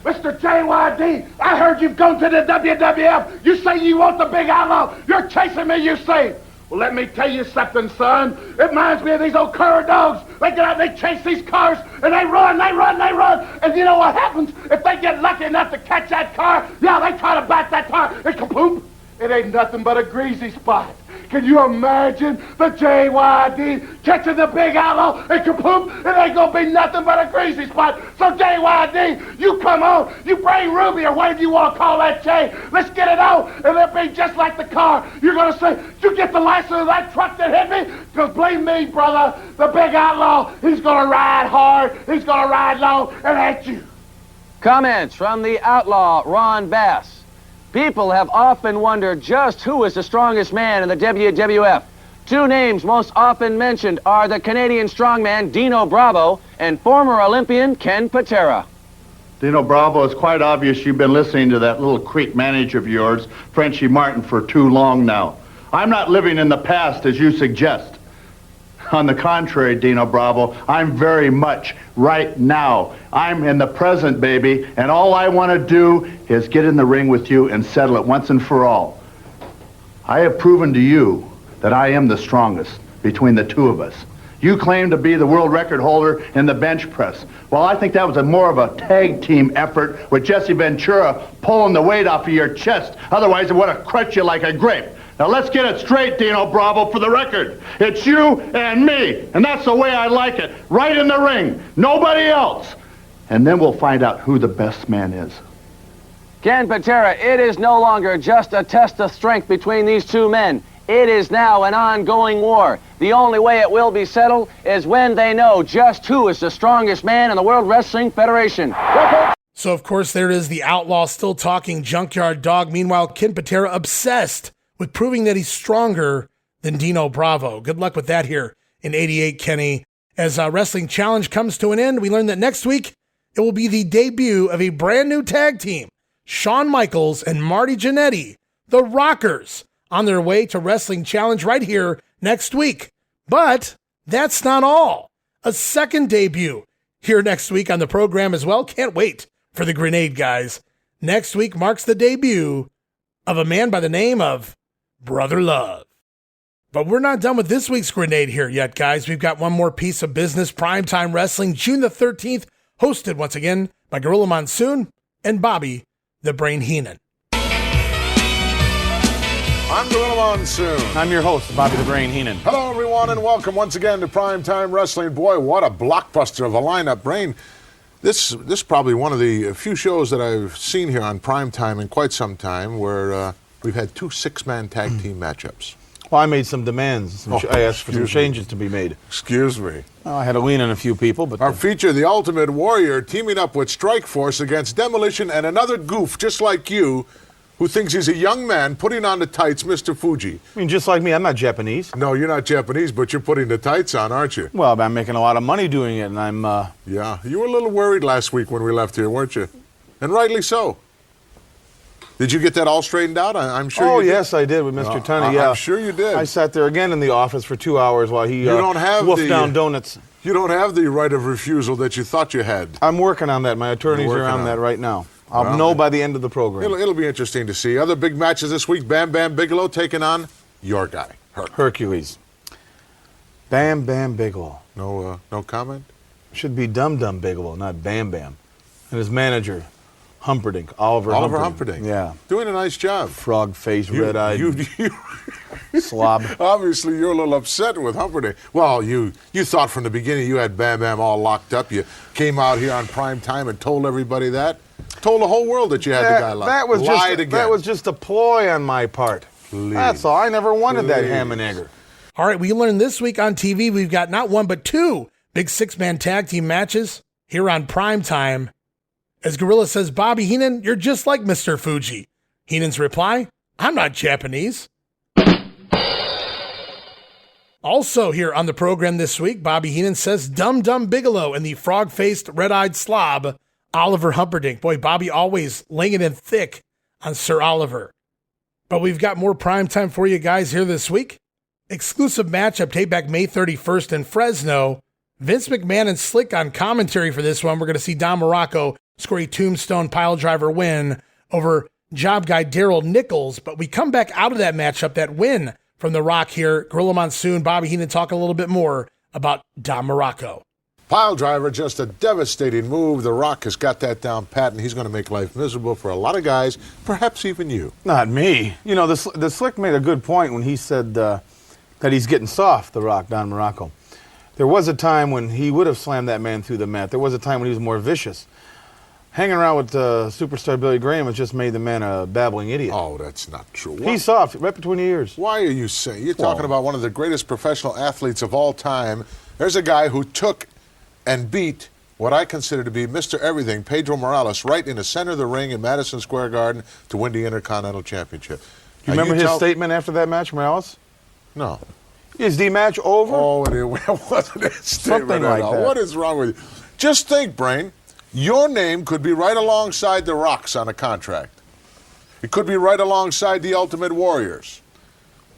[SPEAKER 5] Mr. JYD, I heard you've gone to the WWF. You say you want the big outlaw. You're chasing me, you say. Well, let me tell you something, son. It reminds me of these old car dogs. They get out, they chase these cars, and they run. And you know what happens? If they get lucky enough to catch that car, yeah, they try to bat that car, and kaboom, it ain't nothing but a greasy spot. Can you imagine the JYD catching the big outlaw and kaboom? It ain't gonna be nothing but a greasy spot. So JYD, you come on, you bring Ruby or whatever you want to call that Jay. Let's get it on, and it'll be just like the car. You're gonna say, you get the license of that truck that hit me? Because believe me, brother, the big outlaw, he's gonna ride hard, he's gonna ride long, and at you.
[SPEAKER 13] Comments from the Outlaw Ron Bass. People have often wondered just who is the strongest man in the WWF. Two names most often mentioned are the Canadian strongman Dino Bravo and former Olympian Ken Patera.
[SPEAKER 6] Dino Bravo, it's quite obvious you've been listening to that little creep manager of yours, Frenchie Martin, for too long now. I'm not living in the past as you suggest. On the contrary, Dino Bravo, I'm very much right now. I'm in the present, baby, and all I want to do is get in the ring with you and settle it once and for all. I have proven to you that I am the strongest between the two of us. You claim to be the world record holder in the bench press. Well, I think that was more of a tag team effort with Jesse Ventura pulling the weight off of your chest. Otherwise, it would have crushed you like a grape. Now, let's get it straight, Dino Bravo, for the record. It's you and me, and that's the way I like it. Right in the ring, nobody else. And then we'll find out who the best man is.
[SPEAKER 13] Ken Patera, it is no longer just a test of strength between these two men. It is now an ongoing war. The only way it will be settled is when they know just who is the strongest man in the World Wrestling Federation.
[SPEAKER 2] So, of course, there is the Outlaw still talking Junkyard Dog. Meanwhile, Ken Patera obsessed with proving that he's stronger than Dino Bravo. Good luck with that here in 88, Kenny. As Wrestling Challenge comes to an end, we learn that next week it will be the debut of a brand new tag team, Shawn Michaels and Marty Jannetty, the Rockers, on their way to Wrestling Challenge right here next week. But that's not all. A second debut here next week on the program as well. Can't wait for the Grenade Guys. Next week marks the debut of a man by the name of Brother Love. But we're not done with this week's Grenade here yet, guys. We've got one more piece of business. Primetime Wrestling, June the 13th, hosted once again by Gorilla Monsoon and Bobby the Brain Heenan.
[SPEAKER 8] I'm Gorilla Monsoon.
[SPEAKER 14] I'm your host, Bobby the Brain Heenan.
[SPEAKER 8] Hello, everyone, and welcome once again to Primetime Wrestling. Boy, what a blockbuster of a lineup. Brain, this is probably one of the few shows that I've seen here on Primetime in quite some time where we've had 2 6-man tag team matchups.
[SPEAKER 14] Well, I made some demands. I asked for some changes to be made.
[SPEAKER 8] Excuse me.
[SPEAKER 14] Well, I had to lean on a few people, but...
[SPEAKER 8] Our feature, The Ultimate Warrior, teaming up with Strikeforce against Demolition and another goof just like you, who thinks he's a young man putting on the tights, Mr. Fuji.
[SPEAKER 14] I mean, just like me, I'm not Japanese.
[SPEAKER 8] No, you're not Japanese, but you're putting the tights on, aren't you?
[SPEAKER 14] Well, I'm making a lot of money doing it, and I'm...
[SPEAKER 8] Yeah, you were a little worried last week when we left here, weren't you? And rightly so. Did you get that all straightened out? I'm sure you did.
[SPEAKER 14] Yes, I did with Mr. Tunney, yeah.
[SPEAKER 8] I'm sure you did.
[SPEAKER 14] I sat there again in the office for 2 hours while he wolfed down donuts.
[SPEAKER 8] You don't have the right of refusal that you thought you had.
[SPEAKER 14] I'm working on that. My attorneys are on that right now. I'll know by the end of the program.
[SPEAKER 8] It'll be interesting to see. Other big matches this week, Bam Bam Bigelow taking on your guy,
[SPEAKER 14] Hercules. Bam Bam Bigelow.
[SPEAKER 8] No comment?
[SPEAKER 14] Should be Dum Dum Bigelow, not Bam Bam. And his manager, Humperdinck, Oliver
[SPEAKER 8] Humperdinck.
[SPEAKER 14] Yeah.
[SPEAKER 8] Doing a nice job.
[SPEAKER 14] Frog-faced, red-eyed slob.
[SPEAKER 8] Obviously, you're a little upset with Humperdinck. Well, you thought from the beginning you had Bam Bam all locked up. You came out here on prime time and told everybody that. Told the whole world that you had the guy locked up.
[SPEAKER 14] That was just a ploy on my part.
[SPEAKER 8] Please.
[SPEAKER 14] That's all. I never wanted that ham and egger.
[SPEAKER 2] All right, we learned this week on TV we've got not one but 2 big 6-man tag team matches here on Primetime. As Gorilla says, Bobby Heenan, you're just like Mr. Fuji. Heenan's reply, I'm not Japanese. Also here on the program this week, Bobby Heenan says Dum Dum Bigelow and the frog-faced, red-eyed slob, Oliver Humperdinck. Boy, Bobby always laying it in thick on Sir Oliver. But we've got more Primetime for you guys here this week. Exclusive matchup tape back May 31st in Fresno. Vince McMahon and Slick on commentary for this one. We're going to see Don Morocco score a tombstone piledriver win over job guy Daryl Nichols. But we come back out of that matchup, that win from The Rock here. Gorilla Monsoon, Bobby Heenan talking a little bit more about Don Morocco.
[SPEAKER 8] Piledriver, just a devastating move. The Rock has got that down pat, and he's going to make life miserable for a lot of guys, perhaps even you.
[SPEAKER 14] Not me. You know, the Slick made a good point when he said that he's getting soft, The Rock, Don Morocco. There was a time when he would have slammed that man through the mat. There was a time when he was more vicious. Hanging around with superstar Billy Graham has just made the man a babbling idiot.
[SPEAKER 8] Oh, that's not true.
[SPEAKER 14] He's soft, right between the ears.
[SPEAKER 8] Why are you saying? You're talking about one of the greatest professional athletes of all time. There's a guy who took and beat what I consider to be Mr. Everything, Pedro Morales, right in the center of the ring in Madison Square Garden to win the Intercontinental Championship.
[SPEAKER 14] Do you remember his statement after that match, Morales?
[SPEAKER 8] No.
[SPEAKER 14] Is the match over?
[SPEAKER 8] Oh, it wasn't a statement.
[SPEAKER 14] Something like that.
[SPEAKER 8] What is wrong with you? Just think, Brain. Your name could be right alongside the Rock's on a contract. It could be right alongside the Ultimate Warriors.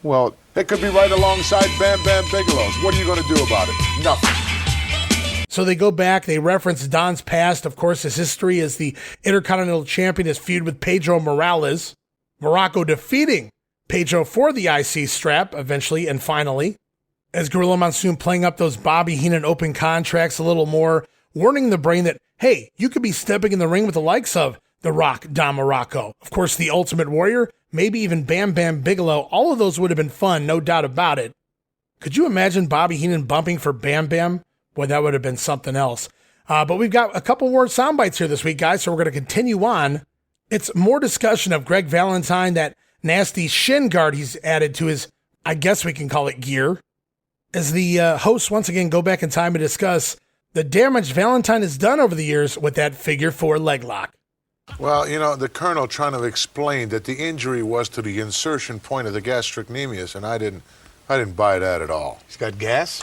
[SPEAKER 14] Well,
[SPEAKER 8] it could be right alongside Bam Bam Bigelow's. What are you going to do about it? Nothing.
[SPEAKER 2] So they go back, they reference Don's past, of course, his history as the Intercontinental Champion, his feud with Pedro Morales. Morocco defeating Pedro for the IC strap eventually and finally. As Gorilla Monsoon playing up those Bobby Heenan open contracts a little more, warning the Brain that, hey, you could be stepping in the ring with the likes of The Rock, Don Morocco. Of course, the Ultimate Warrior, maybe even Bam Bam Bigelow. All of those would have been fun, no doubt about it. Could you imagine Bobby Heenan bumping for Bam Bam? Boy, that would have been something else. But we've got a couple more sound bites here this week, guys, so we're going to continue on. It's more discussion of Greg Valentine, that nasty shin guard he's added to his, I guess we can call it, gear. As the hosts once again go back in time and discuss the damage Valentine has done over the years with that figure 4 leg lock.
[SPEAKER 8] Well, you know, the colonel trying to explain that the injury was to the insertion point of the gastrocnemius, and I didn't buy that at all.
[SPEAKER 14] He's got gas?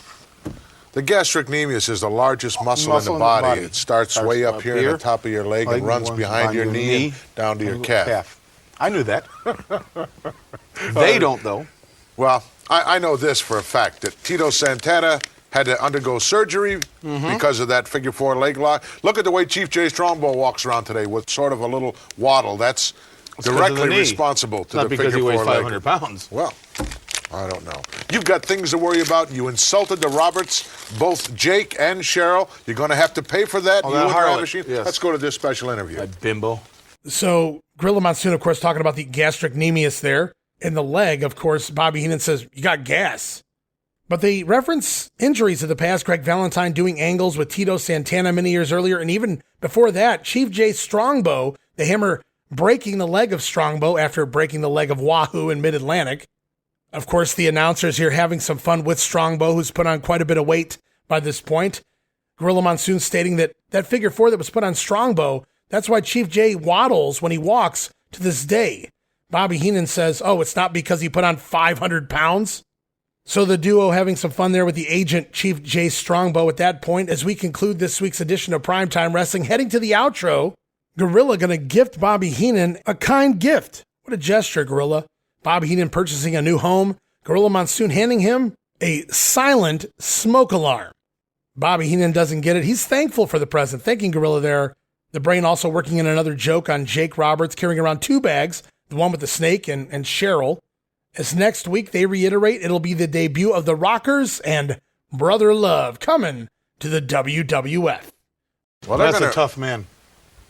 [SPEAKER 8] The gastrocnemius is the largest muscle in the body. It starts way up here in the top of your leg and runs behind your knee and down to your calf.
[SPEAKER 14] I knew that. They don't, though.
[SPEAKER 8] Well, I know this for a fact, that Tito Santana had to undergo surgery because of that figure 4 leg lock. Look at the way Chief Jay Strongbow walks around today with sort of a little waddle. That's directly responsible to the figure 4 leg.
[SPEAKER 14] Not because he weighs 500 pounds.
[SPEAKER 8] Well, I don't know. You've got things to worry about. You insulted the Roberts, both Jake and Cheryl. You're going to have to pay for that.
[SPEAKER 14] Oh, that harlot.
[SPEAKER 8] Machine.
[SPEAKER 14] Yes.
[SPEAKER 8] Let's go to this special interview.
[SPEAKER 14] That bimbo.
[SPEAKER 2] So Gorilla Monsoon, of course, talking about the gastrocnemius there. in the leg. Of course, Bobby Heenan says, "You got gas." But they reference injuries of the past. Greg Valentine doing angles with Tito Santana many years earlier. And even before that, Chief Jay Strongbow, the Hammer, breaking the leg of Strongbow after breaking the leg of Wahoo in Mid-Atlantic. Of course, the announcers here having some fun with Strongbow, who's put on quite a bit of weight by this point. Gorilla Monsoon stating that that figure 4 that was put on Strongbow, that's why Chief Jay waddles when he walks to this day. Bobby Heenan says, oh, it's not because he put on 500 pounds. So the duo having some fun there with the agent, Chief Jay Strongbow, at that point. As we conclude this week's edition of Primetime Wrestling, heading to the outro, Gorilla going to gift Bobby Heenan a kind gift. What a gesture, Gorilla. Bobby Heenan purchasing a new home. Gorilla Monsoon handing him a silent smoke alarm. Bobby Heenan doesn't get it. He's thankful for the present. Thanking Gorilla there. The Brain also working in another joke on Jake Roberts, carrying around 2 bags, the one with the snake and Cheryl. As next week, they reiterate, it'll be the debut of the Rockers and Brother Love coming to the WWF.
[SPEAKER 20] Well, that's a tough man.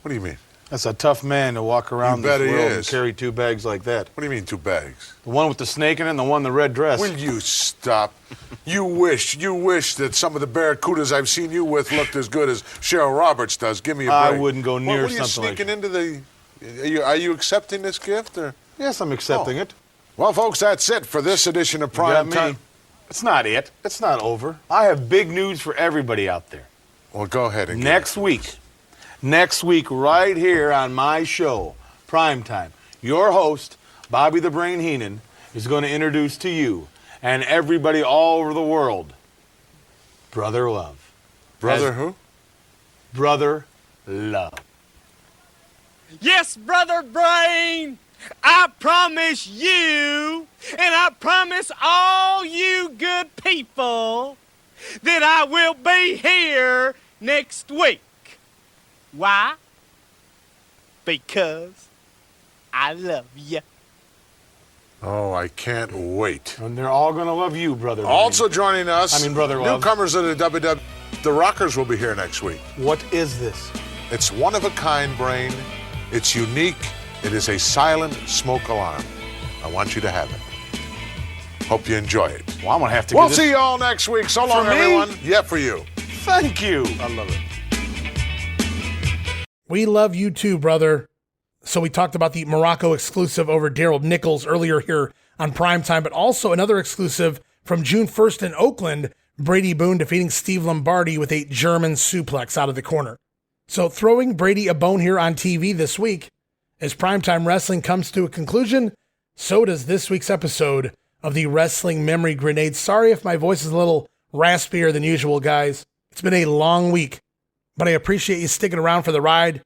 [SPEAKER 8] What do you mean?
[SPEAKER 20] That's a tough man to walk around this world and carry 2 bags like that.
[SPEAKER 8] What do you mean 2 bags?
[SPEAKER 20] The one with the snake in it and the one in the red dress.
[SPEAKER 8] Will you stop? You wish that some of the Barracudas I've seen you with looked as good as Cheryl Roberts does. Give me a break.
[SPEAKER 20] I wouldn't go near
[SPEAKER 8] something
[SPEAKER 20] something
[SPEAKER 8] like that. What are you sneaking into the... Are you accepting this gift? Or?
[SPEAKER 20] Yes, I'm accepting it.
[SPEAKER 8] Well, folks, that's it for this edition of Prime Time.
[SPEAKER 20] It's not it. It's not over. I have big news for everybody out there.
[SPEAKER 8] Well, go ahead and
[SPEAKER 20] Next week, right here on my show, Primetime, your host, Bobby the Brain Heenan, is going to introduce to you and everybody all over the world, Brother Love.
[SPEAKER 8] Brother who?
[SPEAKER 20] Brother Love.
[SPEAKER 16] Yes, Brother Brain, I promise you, and I promise all you good people, that I will be here next week. Why? Because I love you.
[SPEAKER 8] Oh, I can't wait.
[SPEAKER 20] And they're all going to love you, Brother.
[SPEAKER 8] Also joining us,
[SPEAKER 20] Brother Love.
[SPEAKER 8] newcomers of the WWF, the Rockers will be here next week.
[SPEAKER 20] What is this?
[SPEAKER 8] It's one of a kind, Brain. It's unique. It is a silent smoke alarm. I want you to have it. Hope you enjoy it.
[SPEAKER 20] Well, I'm going to have to
[SPEAKER 8] We'll see you all next week. So long,
[SPEAKER 20] For me?
[SPEAKER 8] everyone. Yeah, for you.
[SPEAKER 20] Thank you. I love it.
[SPEAKER 2] We love you too, brother. So we talked about the Morocco exclusive over Daryl Nichols earlier here on Primetime, but also another exclusive from June 1st in Oakland, Brady Boone defeating Steve Lombardi with a German suplex out of the corner. So throwing Brady a bone here on TV this week. As Primetime Wrestling comes to a conclusion, so does this week's episode of the Wrestling Memory Grenade. Sorry if my voice is a little raspier than usual, guys. It's been a long week, but I appreciate you sticking around for the ride.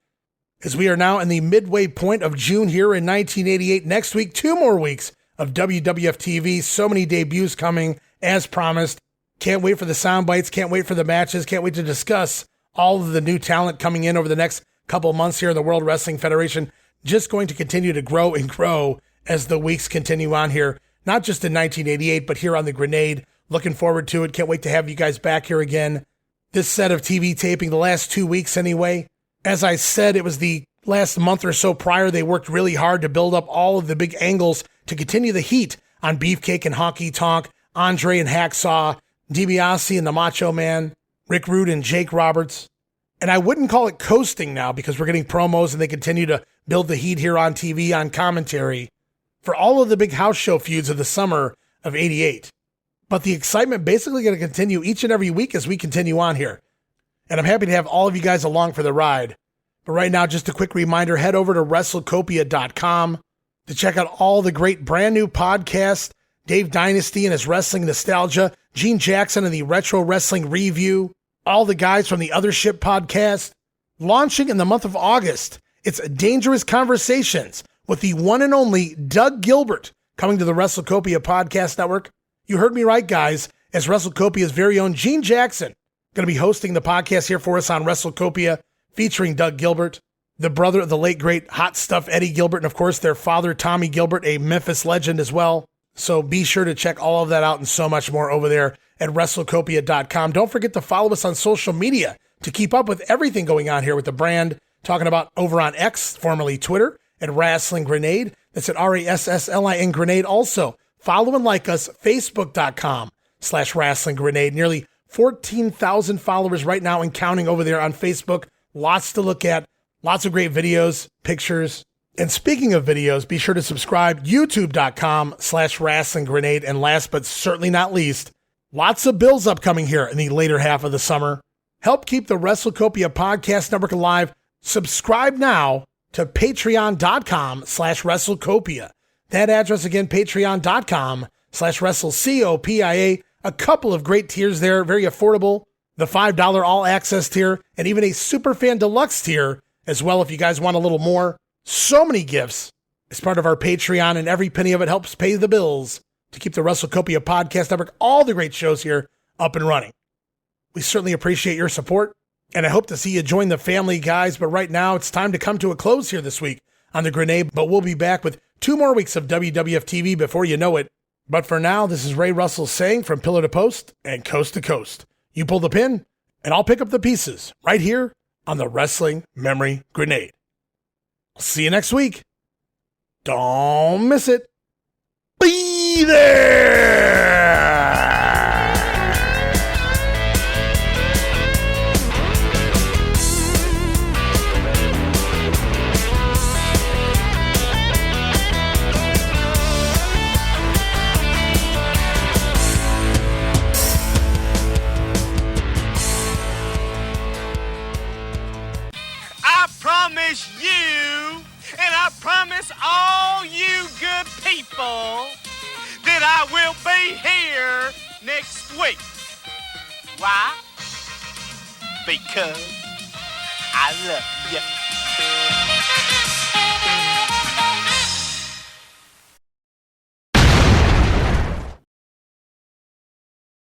[SPEAKER 2] As we are now in the midway point of June here in 1988. Next week, 2 more weeks of WWF TV. So many debuts coming, as promised. Can't wait for the sound bites. Can't wait for the matches. Can't wait to discuss all of the new talent coming in over the next couple of months here in the World Wrestling Federation. Just going to continue to grow and grow as the weeks continue on here. Not just in 1988, but here on the Grenade. Looking forward to it. Can't wait to have you guys back here again. This set of TV taping, the last 2 weeks anyway. As I said, it was the last month or so prior. They worked really hard to build up all of the big angles to continue the heat on Beefcake and Honky Tonk, Andre and Hacksaw, Dibiase and the Macho Man, Rick Rude and Jake Roberts. And I wouldn't call it coasting now because we're getting promos and they continue to build the heat here on TV on commentary for all of the big house show feuds of the summer of '88. But the excitement basically going to continue each and every week as we continue on here. And I'm happy to have all of you guys along for the ride. But right now, just a quick reminder, head over to WrestleCopia.com to check out all the great brand new podcasts, Dave Dynasty and his Wrestling Nostalgia, Gene Jackson and the Retro Wrestling Review, all the guys from the Other Ship podcast. Launching in the month of August, it's Dangerous Conversations with the one and only Doug Gilbert coming to the WrestleCopia Podcast Network. You heard me right, guys, as WrestleCopia's very own Gene Jackson going to be hosting the podcast here for us on WrestleCopia, featuring Doug Gilbert, the brother of the late, great Hot Stuff Eddie Gilbert, and of course their father, Tommy Gilbert, a Memphis legend as well. So be sure to check all of that out and so much more over there at WrestleCopia.com. Don't forget to follow us on social media to keep up with everything going on here with the brand. Talking about over on X, formerly Twitter, at Wrestling Grenade. That's at RASSLIN Grenade. Also, follow and like us, Facebook.com/Wrestling Grenade. Nearly 14,000 followers right now and counting over there on Facebook. Lots to look at. Lots of great videos, pictures. And speaking of videos, be sure to subscribe, YouTube.com/Wrestling Grenade. And last but certainly not least, lots of bills upcoming here in the later half of the summer. Help keep the WrestleCopia Podcast Network alive. Subscribe now to patreon.com/WrestleCopia. That address again, patreon.com/WrestleCopia. A couple of great tiers there, very affordable. The $5 all access tier and even a Superfan Deluxe tier as well if you guys want a little more. So many gifts as part of our Patreon, and every penny of it helps pay the bills to keep the WrestleCopia Podcast Network, all the great shows here, up and running. We certainly appreciate your support, and I hope to see you join the family, guys. But right now, it's time to come to a close here this week on The Grenade, but we'll be back with 2 more weeks of WWF TV before you know it. But for now, this is Ray Russell saying from pillar to post and coast to coast, you pull the pin, and I'll pick up the pieces right here on the Wrestling Memory Grenade. I'll see you next week. Don't miss it. Be there!
[SPEAKER 16] Promise you, and I promise all you good people that I will be here next week. Why? Because I love you.